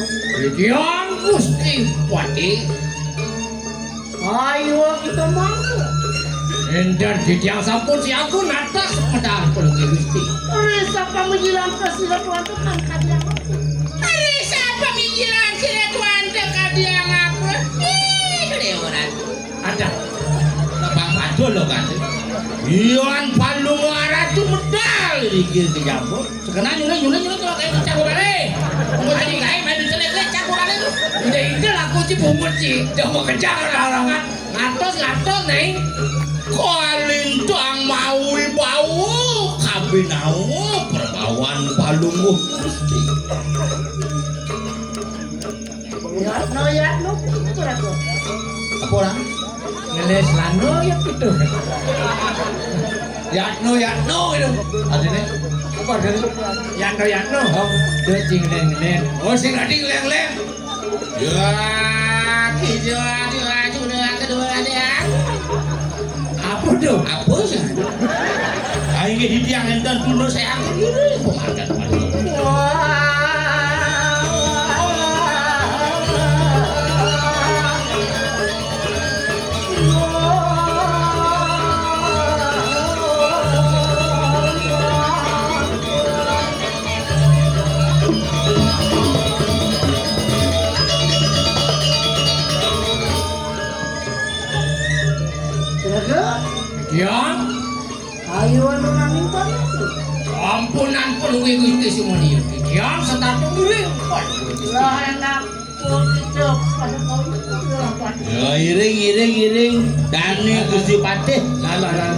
S1: Yang Gusti Patih.
S4: Ayo kita mangga.
S1: Ender didiang sampun si aku natas medal pelungi Gusti.
S4: Risa pemikiran kasihan waktu kan kadiang aku.
S1: Risa pemikiran sila tuan kadiang aku. Gede orang. Ada.
S2: Bang Padul lo kan.
S1: Iwan Palung Aratu medal
S2: Dikir di jambu.
S1: Sekarang nyulah tuh kayak cakurannya. Mau jadi kayak main celek cakurannya tuh. Udah itu laku sih bumbu sih. Jangan mau kejar orang ngatos nih.
S2: Kalintang maui bau kabinau perbawan palunggu Gusti.
S4: Yatno itu aku.
S2: Apa orang?
S1: Ngeles lano ya gitu.
S3: Yatno itu. Adine. Apa adine?
S1: Yatno. Oh, dia cinglen.
S3: Oh sing adi leng-leng.
S1: Ya, sudah kedua dia. Apa tuh?
S2: Apa sih? Aing di tiang enten dulu saya akhiri pemandan paling.
S1: Ya,
S4: Ayo orang minta
S1: ampunan pelungi Gusti Sumoni. Ya, setartung diri.
S4: lah enak itu pada kau itu apa?
S2: Ya iring. Dani Gusti Patih.
S1: Lah.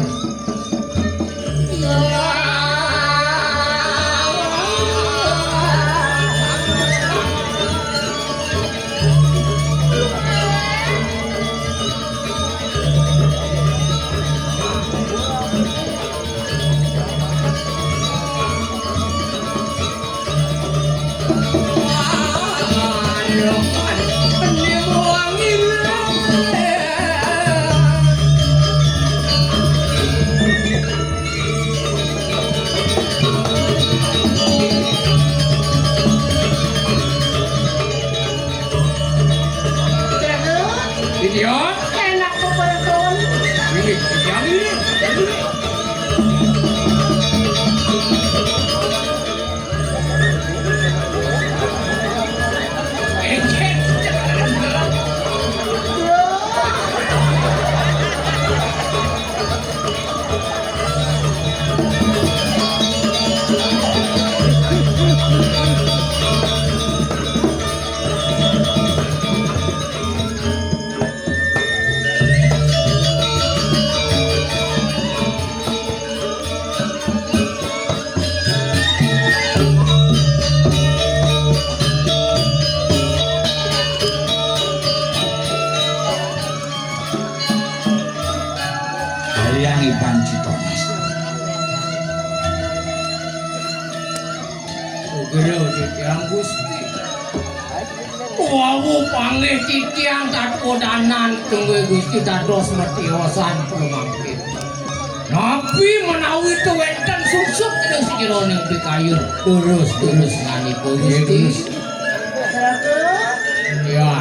S1: Wawu panggih titiang tatodanan tunggu Gusti dados metiosan pamangkin. Nabi menawi itu wenten susuk terus jroning pikayun terus ngani Gusti. Ya.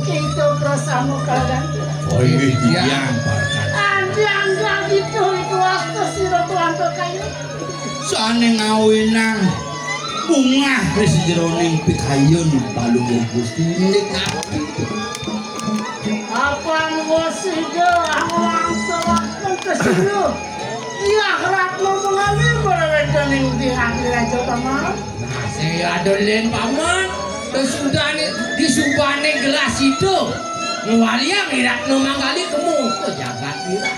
S4: Itu bersama kalian.
S2: Oh iya titiang
S4: Anjang gitu itu waktu sira tuan kayu.
S2: soane ngawinang bunga wis jroning pikayun palungguh Gusti ngapi.
S4: Apaan wasido langsung ke situ. Iya kerap mengalir berwedaning di akhir aja paman.
S1: Nah, saya adolen paman. Terus sudah disubane gelas itu. Ngwaliang irak no manggali kemu ke jagat irak.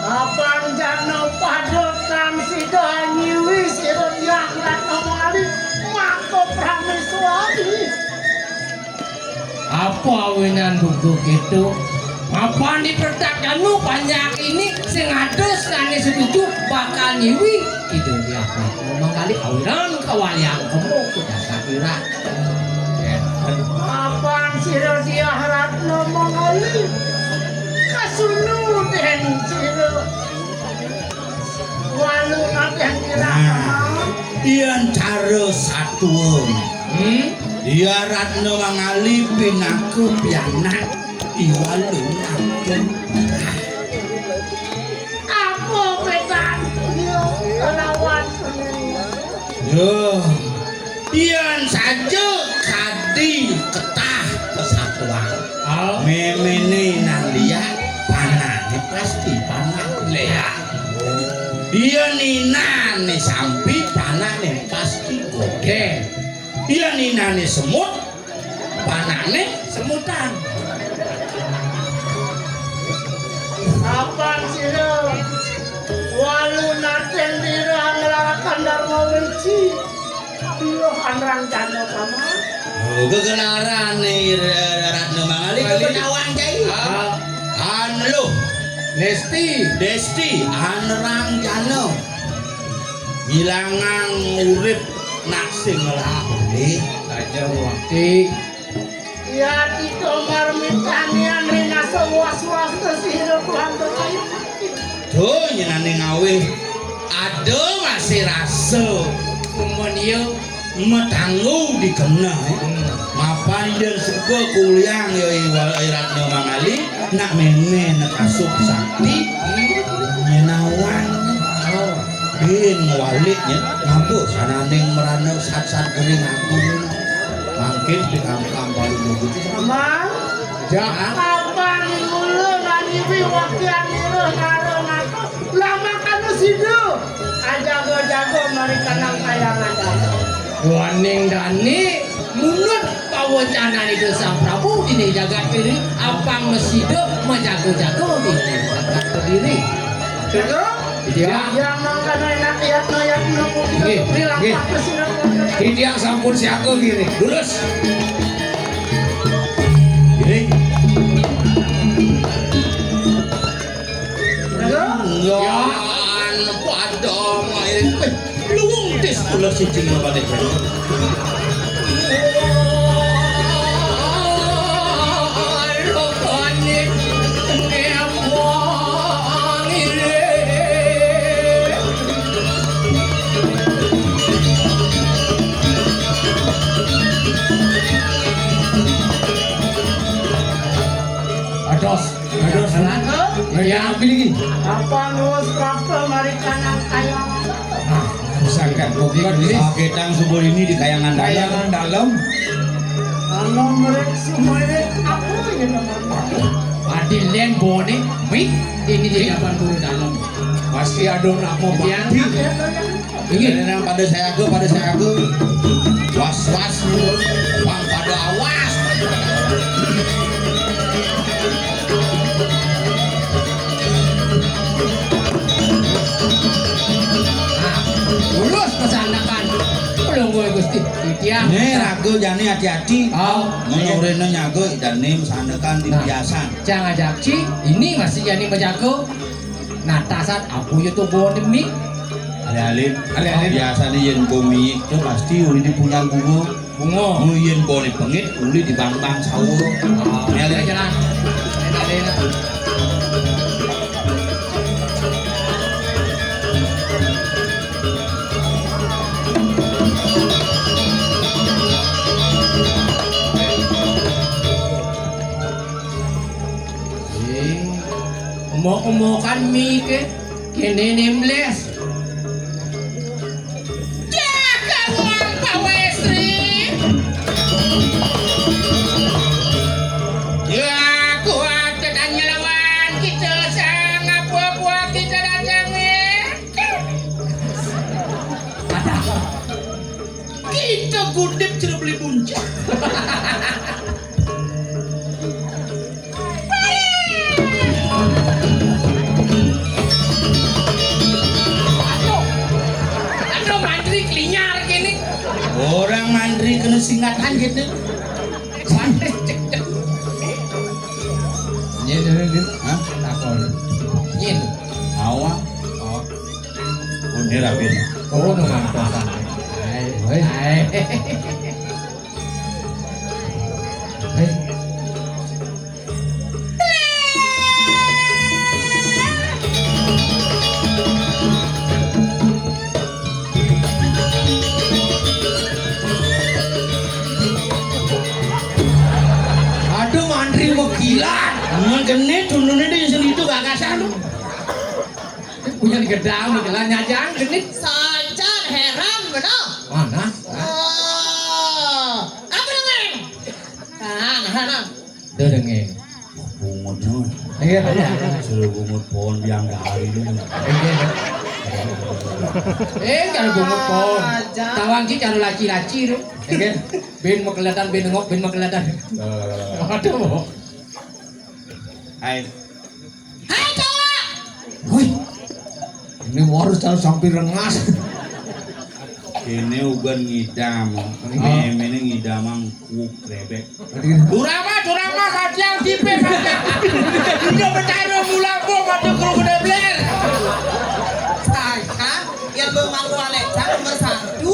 S4: Apaan jano padokan sido nyiwi sido yang kerap mengalir mako prameswari.
S1: Apa awinan duduk itu? Apa dipertakanu banyak ini sing adus kane setuju bakal nyiwi itu dia manggali awinan kawaliang kemu ke jagat irak.
S4: Apaan siro dia harap ngomong oli kasunu den siro walu katen kira
S2: Iyan cara satuan dia ratno mangali pinaku pianak iwalu naken
S4: apa petan yo lawan
S2: yo iyan saja kadi ketah kesatuan memene nang liat panane pasti panah liat iya ninane sampi panane pasti gede iya ninane semut panane semutan
S4: apaan siro walu naten diro anglarakan darmo wenci diro anrang jano kama
S2: kegelaran nih Ratno Mangali kebenawan cai anlo Desti anrang jano hilangan urip nak sing ngelakoni
S1: Saja waktu
S4: ya tito marmitanian rina sewas-was kesiro Tuhan berkayu
S2: tuh nyenane ngawe aduh masih rasa
S1: kemudian
S2: metanggu dikena mapan dan sebuah kuliah ya Ratno Mangali nak meme nak asup sakti nyenawan bin waliknya ngabuk sananing merana sat-sat kering aku mungkin di kampung baru nunggu
S4: Amang apaan mulu nani biwakian niro naro nato lama kanu sidu ajago-jago mereka nang kayangan dano
S1: Waning dani munut pawacana itu sang Prabu ini jagat diri apang mesido menjago-jago ini jagat berdiri.
S4: Yang mangkana enak lihat noyak nunggu bilang apa sih
S1: Ini yang sampun siaga gini. Lurus.
S2: gini
S1: Ya.
S2: Padang luwung tis kula siji balik
S3: Ya ambil lagi.
S4: apa nuus kapal mereka nang kayangan
S3: Misalkan bukan
S2: Ketang subur ini di kayangan dalam
S3: kayangan dalam.
S4: kalau mereka semuanya apa ya namanya
S1: Adilen bone, wih, ini di 80 dalam.
S3: Pasti ada nak mau
S1: Yang
S3: bakti.
S2: ini yang pada saya ke was bang pada awas
S1: lurus pesanakan. Belum gue Gusti. Tiang.
S2: ini ragu jani hati-hati
S1: Oh,
S2: menurunnya nyago dan ini mesandakan di biasa
S1: jangan jaksi. Ini masih jadi menjago. Nah, tasat aku itu bawa demi.
S2: alih-alih biasa nih yang komik itu pasti udah punya guru
S1: Bungo.
S2: Nguyen boleh pengit, uli di bang-bang sahur.
S1: Jalan jalan. Umok-umokan mi ke kene nameless. Jangan pawesri. Ya kuat dan nyelawan kita sang apa-apa kita datang kita gudip jeruk beli puncak.
S2: Orang mandri kena singatan gitu.
S3: Nyen.
S2: Hah?
S3: Takon.
S1: Nyin.
S2: Awak.
S3: Oh.
S2: Udah rapi.
S3: Oh, no mantosan. Hai. Hai. Aduh, mandri mau gila.
S2: Emang genit dulunya di sini itu gak kasar lu.
S1: Punya di gedang, di gelang nyajang, genit.
S4: Saja heran benar.
S3: Mana?
S4: Oh, apa namanya? Nah.
S3: Dengeng.
S2: Bungutnya.
S3: Iya.
S2: Suruh bungut pohon yang hari lu.
S1: Kalau bungut pohon. Tawang sih cara laci-laci lu. Ben mau kelihatan, ben nengok, ben mau kelihatan. Aduh.
S2: Hai.
S4: Hai cowok.
S3: Woi. Ini harus sampai rengas.
S2: Ini ugan ngidam. Memene ngidamang kuk rebek.
S1: Durama kacang tipe kacang. Udah bercanda mulang po mati kru gede bler.
S4: Saya yang bermalu Alexa nomor 1.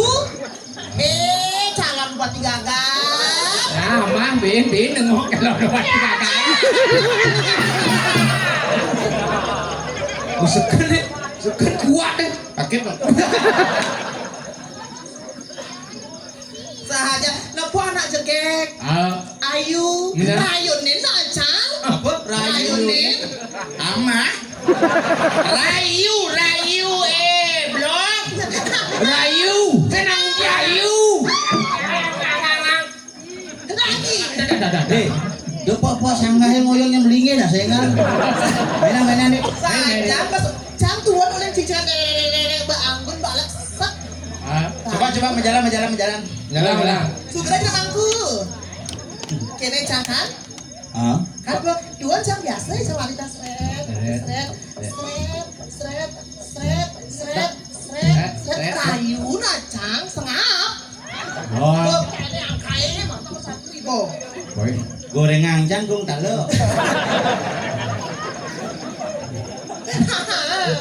S4: Calon buat gagal.
S1: Nah, mah ben nengok kalau buat gagal. Seken kuat deh.
S2: Pakai pak.
S4: Sahaja, nopo anak jegek. Ayu,
S1: Iya.
S4: rayunin aja.
S2: Apa?
S4: Rayunin.
S2: Ama.
S1: Rayu, blok. Rayu, senang Rayu.
S4: Lagi.
S2: Hei, do apa sanggah ngoyongnya melingin dah saya enggak. Mainan nih.
S4: Sahaja, jam tuan oleh cincin beanggun balik sak.
S2: Coba menjalan.
S1: Jalan.
S4: Sugera janganku. Kene jangan.
S2: Ah.
S4: Kan gua tuan jam biasa ya wanita seret kayu nacang sengap.
S3: Oh.
S4: Kene angkae mantap 1.000.
S3: Woi.
S2: Gorengan jangkung talo.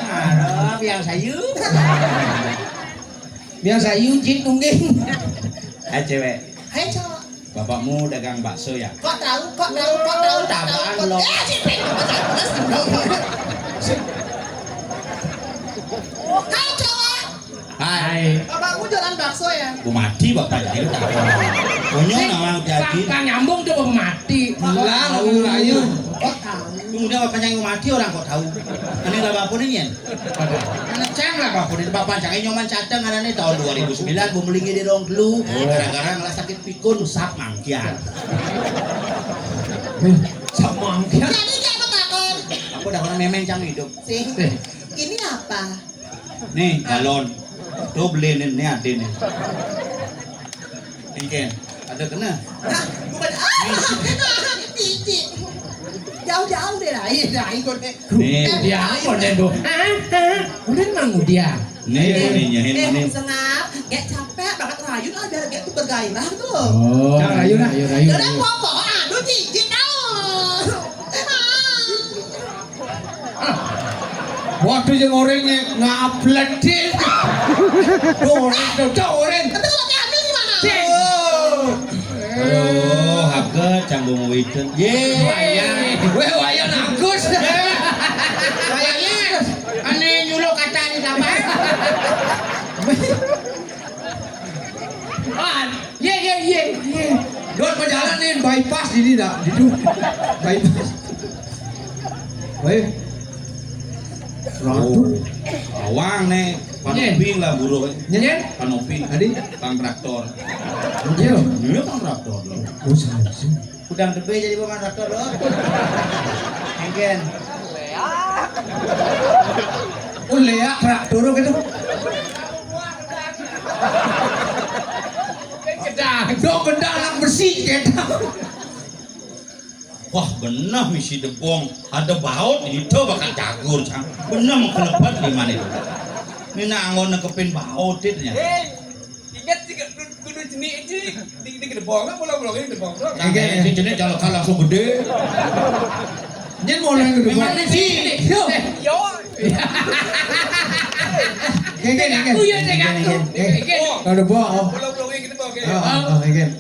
S2: Aduh, biang sayu.
S1: Biasa Yujin tungging.
S2: Cewek,
S4: Hai cowok.
S2: bapakmu dagang bakso ya?
S4: Kok tahu?
S2: Tamaan lo.
S4: Cipin. Hai cowok.
S2: Hai.
S4: Bapakmu jualan bakso ya?
S2: Ku mati bapak jadi tak apa. Punya nama jadi.
S1: Kang nyambung tuh bapak mati.
S3: Hilang Ayu.
S4: Kok tahu?
S2: Udah bapak yang mati orang kok tahu. Ini lah bapak ini yen. Ngeceng lah bapak ini bapak cangin nyoman cateng karena ini tahun 2009 bu melingi di rong dulu. Gara-gara ngelah sakit pikun sap mangkian.
S1: Sap mangkian.
S4: Jadi kayak apa takon?
S2: Aku udah pernah memeng cang hidup.
S4: Sih. Ini apa?
S2: Nih galon. Tuh beli nih ada nih. Ini ada kena.
S4: Hah, bukan titik. Jauh-jauh deh rai kon.
S2: Nih
S1: Dia apa deh tuh? Udah mang dia.
S2: nih ini.
S4: Sengap, gak capek banget rayun biar gak tuh bergairah tuh.
S3: Oh.
S1: Rayu.
S4: Udah popo, aduh cincin tau.
S3: Waktu yang orangnya ngaplet deh. Orang.
S4: Tapi kalau diambil gimana?
S2: Kang Bomo Widen.
S1: Wayang. Wayang Agus.
S4: Kayaknya aneh nyulo kata ini apa?
S1: Ye.
S3: Dot perjalanan bypass ini dah, itu bypass. Baik.
S2: Oh, awang nih, panoping lah buruh.
S1: Nyanyian?
S2: Panoping,
S3: Adi,
S2: Kang traktor.
S3: yo.
S2: Iya Kang traktor loh.
S3: Oh, salah sih.
S4: Udang tebe jadi bawa traktor loh. Mungkin.
S3: Oh, leak traktor gitu. Dok benda anak bersih gitu.
S2: Wah benar misi debong, ada baut itu bakal cagur cang. Benar mau kelebat di mana itu? Ini nangon nekepin baut itu nya.
S1: Ingat sih kudu jenis di gedebong kan pulau-pulau ini gedebong.
S2: Ini jenis kalau langsung gede.
S3: Nyen mau yang kedua.
S2: Memang sih.
S1: Yo.
S3: Geng.
S1: Aku ya aku.
S3: Kalau bawa, oh.
S1: Pulau-pulau ini gedebong.
S3: Oh, geng.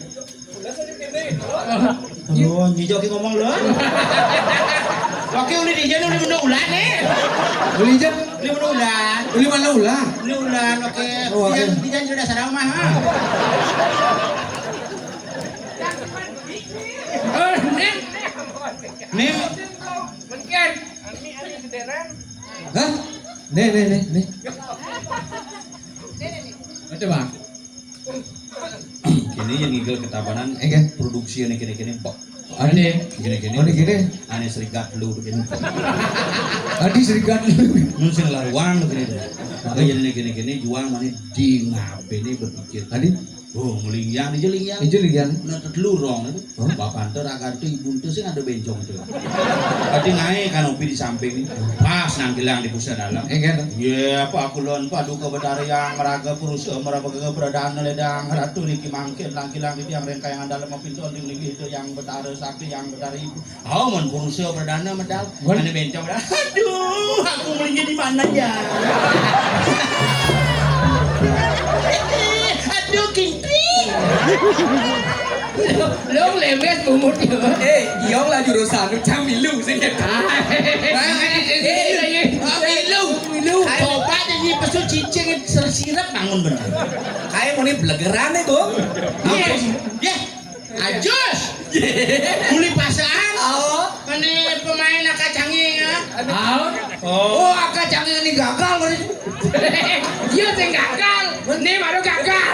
S2: Oh, nyijoki ngomong loh.
S4: Oke uli di jalan uli menang ulan
S3: Uli jam,
S4: uli menang ulan.
S3: uli mana ulah?
S4: Uli ulan oke.
S3: Oh, oke.
S4: Di jalan sudah sarang mah.
S2: Nih,
S3: Hah? Nih. Ada bang?
S2: kini yang ngigel ketabanan,
S3: Ege.
S2: produksi ini kini bok.
S3: Ade.
S2: Gini.
S3: Oh, gini.
S2: Ane serikat lu gini.
S3: Adi serikat.
S2: Nun sing laruang gini deh. Makanya gini juang mana di ngabe ini berpikir.
S3: Adi,
S2: Oh, mulingyang di jelingyang.
S3: itu ligan.
S2: Nah, telurong itu.
S3: Oh.
S2: Bapak antar agar itu ibu itu sih ada bencong itu. Tadi naik kanopi di samping ini. Pas nanggilang di pusat dalam.
S3: Ege.
S2: Ya, apa aku lon padu kebenar yang meraga kurus meraga keberadaan ledang ratu niki mangkin langkilang itu yang rengka yang dalam pintu di niki itu yang betara sakti yang betara ibu. Oh, mon kurus perdana medal. Ane bencong medal. Aduh, aku mulingnya di mana ya?
S4: Aduh kintri.
S1: Lo lemes bumut yo.
S3: Iyong lah jurusan cang milu sih kita.
S4: Milu. Coba jadi pesu cicing sirap bangun bener.
S3: Kayak mau nih belegeran itu.
S4: Ya. Ajus. Muli pasaan.
S3: Oh.
S4: Mana pemain akacangi ya?
S3: Oh, akak jangan ini gagal kan?
S1: Dia sing gagal. Ini baru gagal.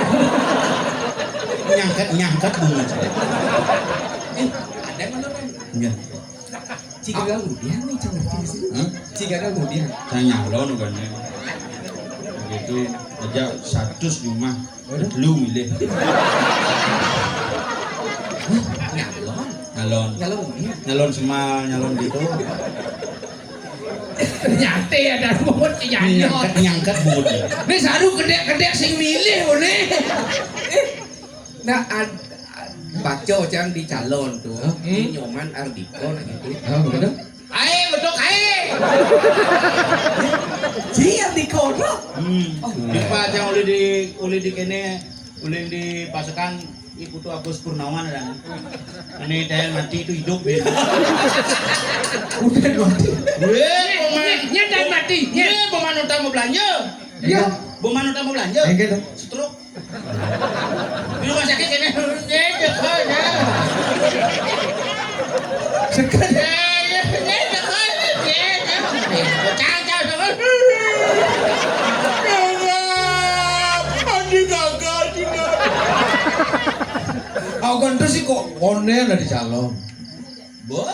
S2: Nyangkat bunga.
S4: Ada mana kan?
S2: Ya.
S3: Jika kemudian nih jangan sih. Jika kemudian.
S2: Saya nyalon kan ya. Begitu aja 100 rumah. Lu milih. Nyalon semua nyalon gitu.
S1: Nyate ya dan bumut nyanyot.
S2: Nyangkat bunga.
S1: Ini saru gede-gede sing milih boleh.
S5: Nah, baca jangan di calon tuh, ini nyoman Ardiko gitu.
S3: Oh, betul.
S4: Ae betul ae.
S5: Si Ardiko tuh.
S2: Apa yang oleh di kene oleh di pasukan Ibu tuh Agus Purnawan dan ini Dayan mati itu hidup ya.
S3: Udah mati.
S1: Nyedan mati.
S2: Pemanut mau belanja.
S3: Iya.
S2: Pemanut mau belanja.
S3: Ege tuh.
S2: Stroke.
S4: Di rumah sakit kene.
S3: Sekarang. Aku kan tuh sih kok Oner dari calon.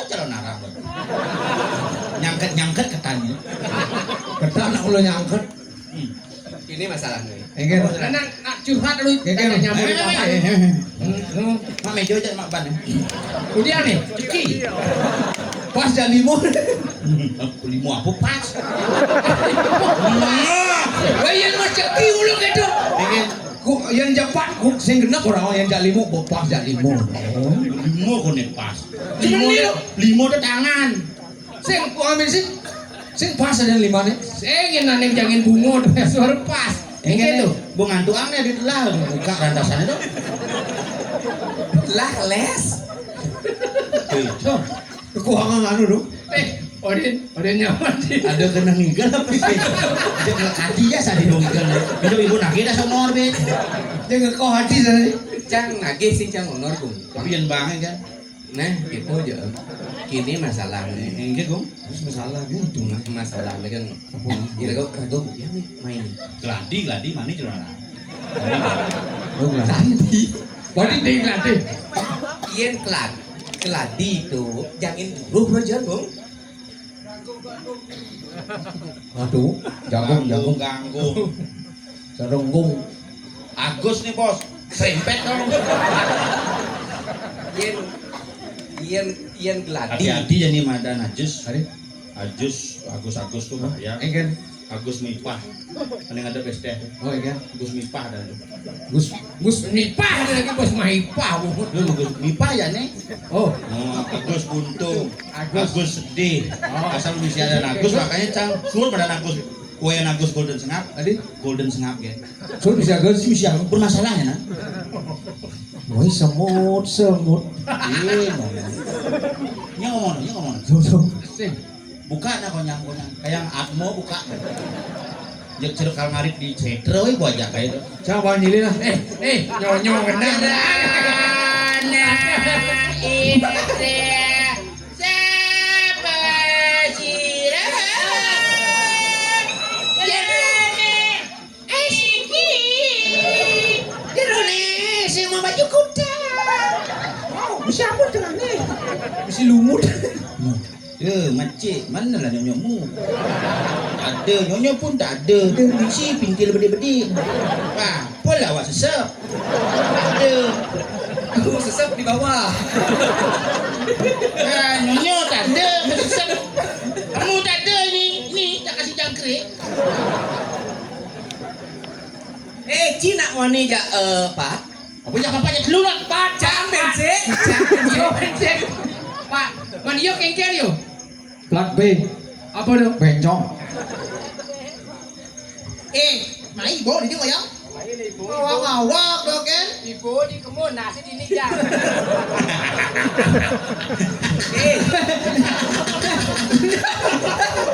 S2: Calon arah. Nyangket ketanya.
S3: Kata anak lo nyangkut.
S5: Ini masalahnya.
S3: Ege tuh.
S1: Anak curhat lu
S3: Ege tuh.
S1: nyamuk
S2: Mak mejo aja mak ban.
S1: Udah nih, ceki.
S3: Pas jam 5.
S2: Limo apa pas?
S1: Bayan mas ceki ulu gitu.
S3: Ege. Ku yang cepat ku sing genep orang yang jam 5 pas jam 5.
S2: Limo kok nih pas.
S1: Limo tuh tangan.
S3: Sing ku ambil sing pas ada 5 nih.
S1: Sing nang jangin bungo tuh suara pas.
S2: Ege tuh, bu ngantuannya di telah buka rantasannya tuh.
S5: Lah les.
S2: Itu.
S3: Kekurangan anu dong.
S1: Odin nyaman di.
S2: Ada kena ninggal apa sih? Ada kena hati ya sadi ninggal. Itu ibu nagih dah sonor be.
S3: Jangan kau hati sana.
S5: Cang nagih sih cang honor kum.
S2: Tapi yang banget kan.
S5: Nah itu aja. Kini masalahnya.
S2: Enggak gong.
S3: Terus masalahnya
S5: Itu masalahnya kan. Kira kau kagak ya nih main.
S2: Gladi mana celana.
S3: oh nggak.
S1: Bodi tinggal.
S5: Yen keladi itu jangan dulu aja dong.
S3: Aduh, jagung.
S2: Ganggu.
S3: Sarunggung.
S2: Agus nih bos. Serempet dong.
S5: Yen geladi.
S2: Hati-hati jadi mada najis.
S3: Hari.
S2: Agus tuh bahaya.
S3: Engken.
S2: Agus mipah. Kan yang ada peste.
S3: Oh iya.
S2: Agus mipah ada.
S3: Gus.
S1: Nipah ada lagi bos mahipah.
S2: Lu Agus mipah ya nih.
S3: Oh,
S2: Agus buntung. Agus sedih. Asal bisa ada Agus makanya cang suul pada Agus. Kue yang Agus golden sengap.
S3: tadi.
S2: Golden sengap ya.
S3: Suruh bisa gus.
S2: Bisa bermasalahnya nah.
S3: Woi semut.
S2: Nya ngomong.
S3: Tuh.
S2: Buka nah konyang. Kayak Atmo buka. Jek ceruk kalmarit di cetro we gua ajak kayak itu.
S3: Coba nyilin lah.
S1: Nyonyo kena.
S3: Siapa dengan nih? Mesti lumut.
S2: Makcik, mana lah nyonyomu? Ada, nyonyo pun tak ada. Si pintil bedi-bedi. Wah, pola awak sesep. Ada.
S5: Aku sesep di bawah.
S2: Nyonyo tak ada, sesep. Kamu tak ada ni tak kasih jangkrik.
S5: Cina wani ja Pak.
S2: Apa yang bapaknya keluar?
S1: Pak,
S5: Jangan sih.
S1: Pak, mana yuk kengkel yuk?
S3: Plat B.
S1: Apa tuh?
S3: Bencong.
S2: Mai ibu di sini ya? Awak dong kan?
S1: Ibu di kebun nasi di nikah.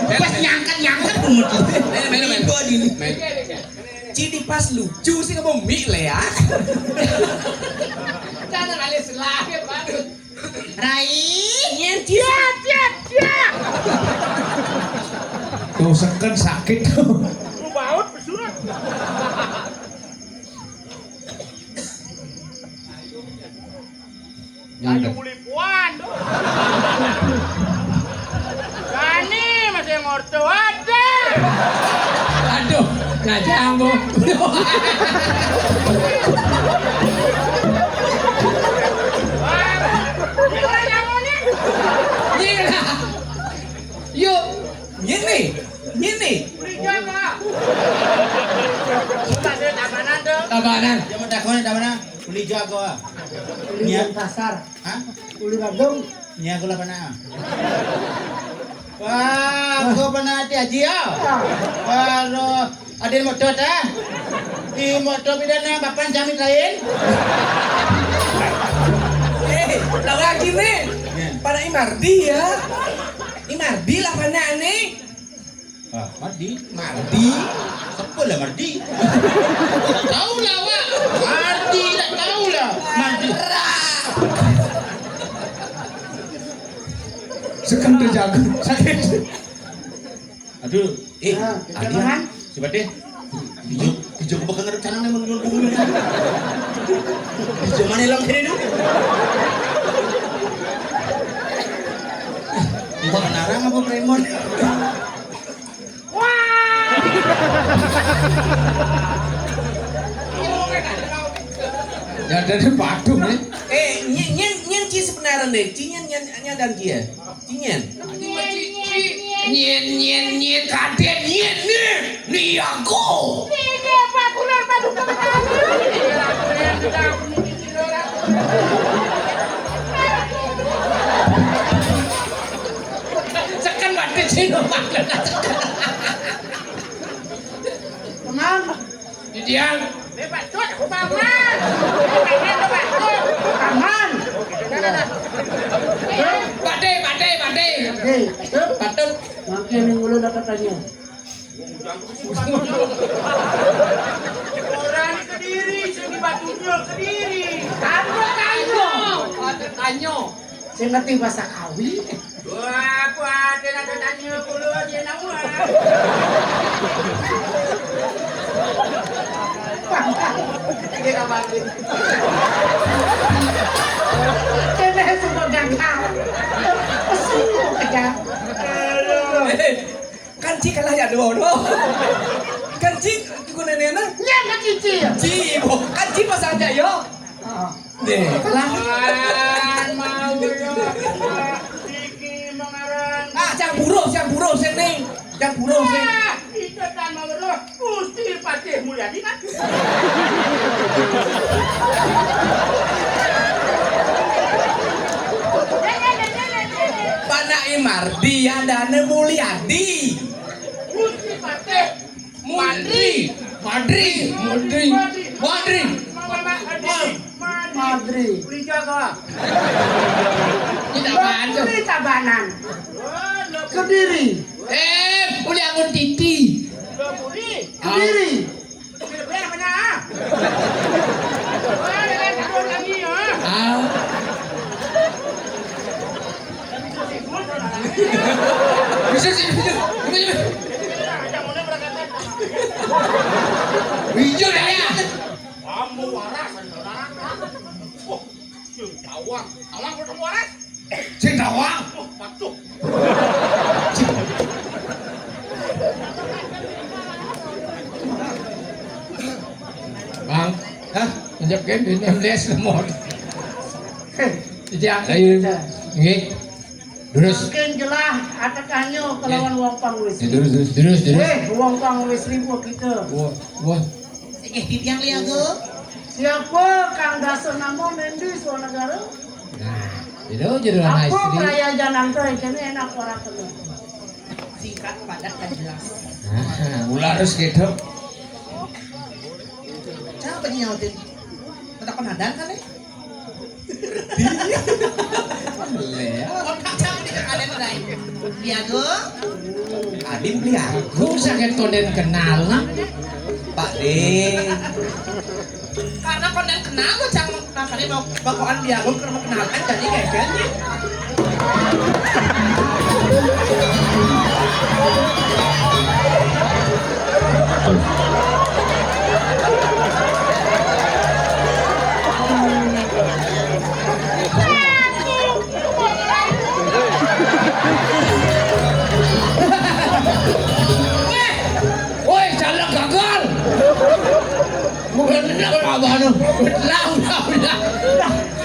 S2: Pas nyangkat pungut.
S5: Ibu di Cidi pas lucu sih kamu mie le ya.
S1: Jangan alis lahir baru.
S2: Rai,
S1: Cia.
S3: Tuh seken sakit tuh.
S4: Baut bersurat. Ayo mulai puan. Kani masih ngorto ada.
S1: Aduh, nggak jambu. Yuk,
S5: Ini.
S1: tabanan.
S2: Jangan takon dah mana? Uli jago ah.
S4: Uli pasar.
S2: Hah?
S4: Uli gadong.
S2: Nya gula pana. Wah, gua pana hati aji ya. Wah, ada motor dah. Di motor pidana bapan jamin lain.
S5: Lagi nih. Pada Imardi ya. Imardi lah mana nih?
S2: Ah, Mardi.
S5: Mardi.
S2: Siapa lah Mardi? Tak tahu lah wak. Mardi tak tahu lah. Mardi.
S3: Seken terjaga. Sakit.
S2: Aduh,
S4: Jangan.
S2: siapa deh? Hijau kebakar ngadep canang nih menurut bumi. Hijau mana lang kini dulu? Hijau narang apa Raymond?
S3: Ya dari Badung nih.
S5: Nyen ci sebenarnya deh. Cinyen dan dia. Cinyen.
S1: Nyen kadet nyen nih aku. Sekan batin sino bakal.
S4: Teman.
S1: Diam.
S4: Taman. udah katanya.
S5: Orang di Kediri, sini Batunya Kediri.
S1: Ada tanyo.
S4: Saya ngerti bahasa Kawi.
S5: Wah, aku ada tanya kulo aja nama. Dia kabarin.
S4: Kene semua gangkang. Semua aja.
S5: Kan cik kalah ya doh. Kan cik ku nenena.
S4: Nya nggak cicil.
S5: Cik ibu, kan cik pas aja yo. Deh, kalah.
S4: Mau yo. Iki mengarang.
S5: Ah, jangan buruh sini. Jangan buruh sini.
S4: Itu tanah weruh Gusti Patih Mulyadi kan.
S5: Pana Imardi ada Mulyadi.
S4: Gusti Patih
S1: Madri.
S4: Madri.
S5: Beli jaga.
S1: Tidak apaan tuh?
S4: Madri Tabanan. Kediri.
S1: Boleh angun titi.
S4: Kediri.
S1: Ah. Bisa sih. Hijau dah ya.
S4: Kamu waras, saudara. Oh, tawang. Tawang ketemu waras.
S1: Sing tawang.
S4: Oh, patuh.
S1: Bang, menjawab kan ini les lemot. Tidak, saya nggih. Terus,
S4: Mungkin jelas atakannya kelawan wong pangwis.
S1: terus.
S4: Wong pangwis ribu kita.
S1: Wah.
S5: Yang lihat tuh.
S4: Siapa Kang Daso namo nendi suara negara?
S1: Nah, itu jadi anak
S4: Aku
S1: istri.
S4: peraya jalan teh kene enak orang kenal.
S5: Singkat, padat, dan jelas.
S1: Nah, ulah harus gitu.
S5: Siapa yang nyautin? Mata penadang kan ya? Otak siapa di kalian tadi? Biago? Adin Biago.
S1: Aku sakit konden kenal lah.
S5: Pak De. Karena konden kenal kok jangan makanya mau bakoan Biago karena kenalkan jadi kayak gini.
S1: Woi, jalan gagal. Bukan apa nu? Udah.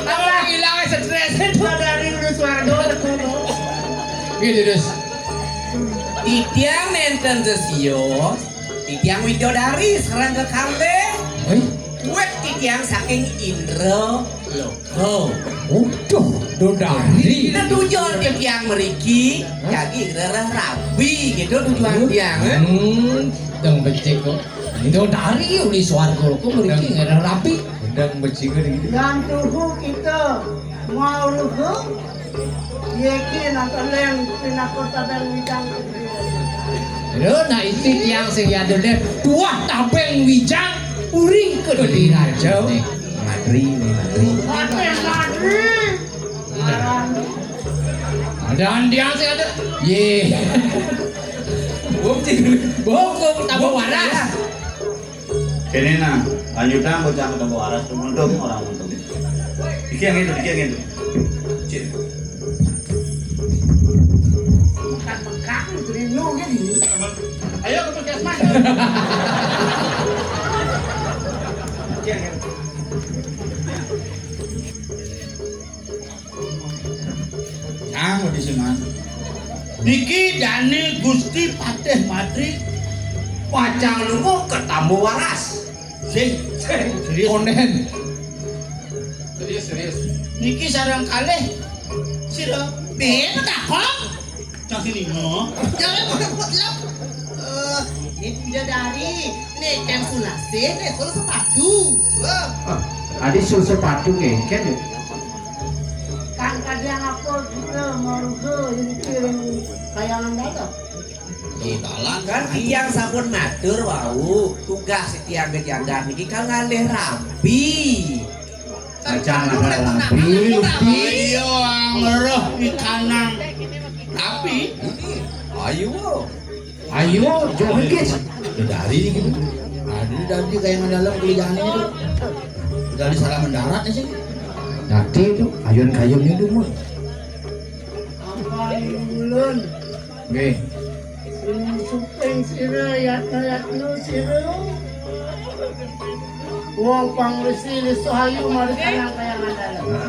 S1: Apa hilang stres itu
S4: Dari udah suara doa kuno.
S1: gitu terus.
S5: Titiang nenten sesio, titiang widodari serang ke kambing. Buat titiang saking Indro Loko.
S1: Udah, dodari.
S5: Itu tujuan titiang meriki, jadi gerah rabi gitu tujuan tiang.
S1: Dong becek kok. Dodari uli suarga kok meriki nggak ada rapi.
S3: Undang bajingan gitu.
S4: Yang tuhu kita mau lugu. Yekin atau yang pinakota dan widang kediri.
S1: Lho, nah itu yang sing ada deh. Dua tabeng wijang uring ke diri aja.
S3: Madri.
S4: Mati lagi. Sekarang
S1: Ada andiang sing ada. Ye. Bokong tambah waras.
S2: Kene nah, lanjutan bocah ketemu waras untung orang untung. Iki yang itu. Cik.
S4: bukan mekak jadi nu gini.
S1: Ayo ke puskesmas.
S2: Ah, mau disiman. Niki Dani Gusti Patih Madri pacang lungo ketemu waras. Sing serius.
S1: Konen. Serius.
S2: Niki sareng kalih sira.
S5: Ben takok.
S2: Cak sini no.
S5: Jangan buat lap. Ini bidadari, nih kan sulase, nih kalau sepatu.
S3: Adi sul sepatu ngengken.
S4: Kan kadang apa kita mau lugu ini kirim kayangan data.
S3: Talan
S5: Kan tiang sampun matur wau, tugas tiang gejandar niki kan ngalih rapi.
S1: Jangan ada rapi.
S2: Iya ngeroh di kanang. Tapi
S3: ayo
S1: Ayo, joget.
S3: dari gitu dari kayak yang dalam kelijangan itu dari salah mendarat sih
S1: Nanti itu ayun-kayun itu mah.
S4: Apa ulun?
S1: Nggih.
S4: Supeng sira yat-yatnu sira. Wong panglisi sahayu mari kanang kayangan dalam.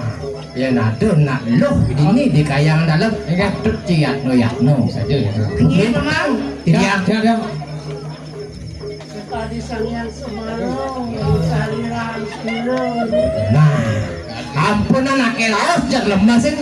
S1: Ya nado nak loh ini di kayangan dalam patut ciat-no saja.
S4: Ini memang
S1: Tidak.
S4: tadi sangyang semarong saliran sira.
S1: Nah, ampun anak laos jak lemah sih.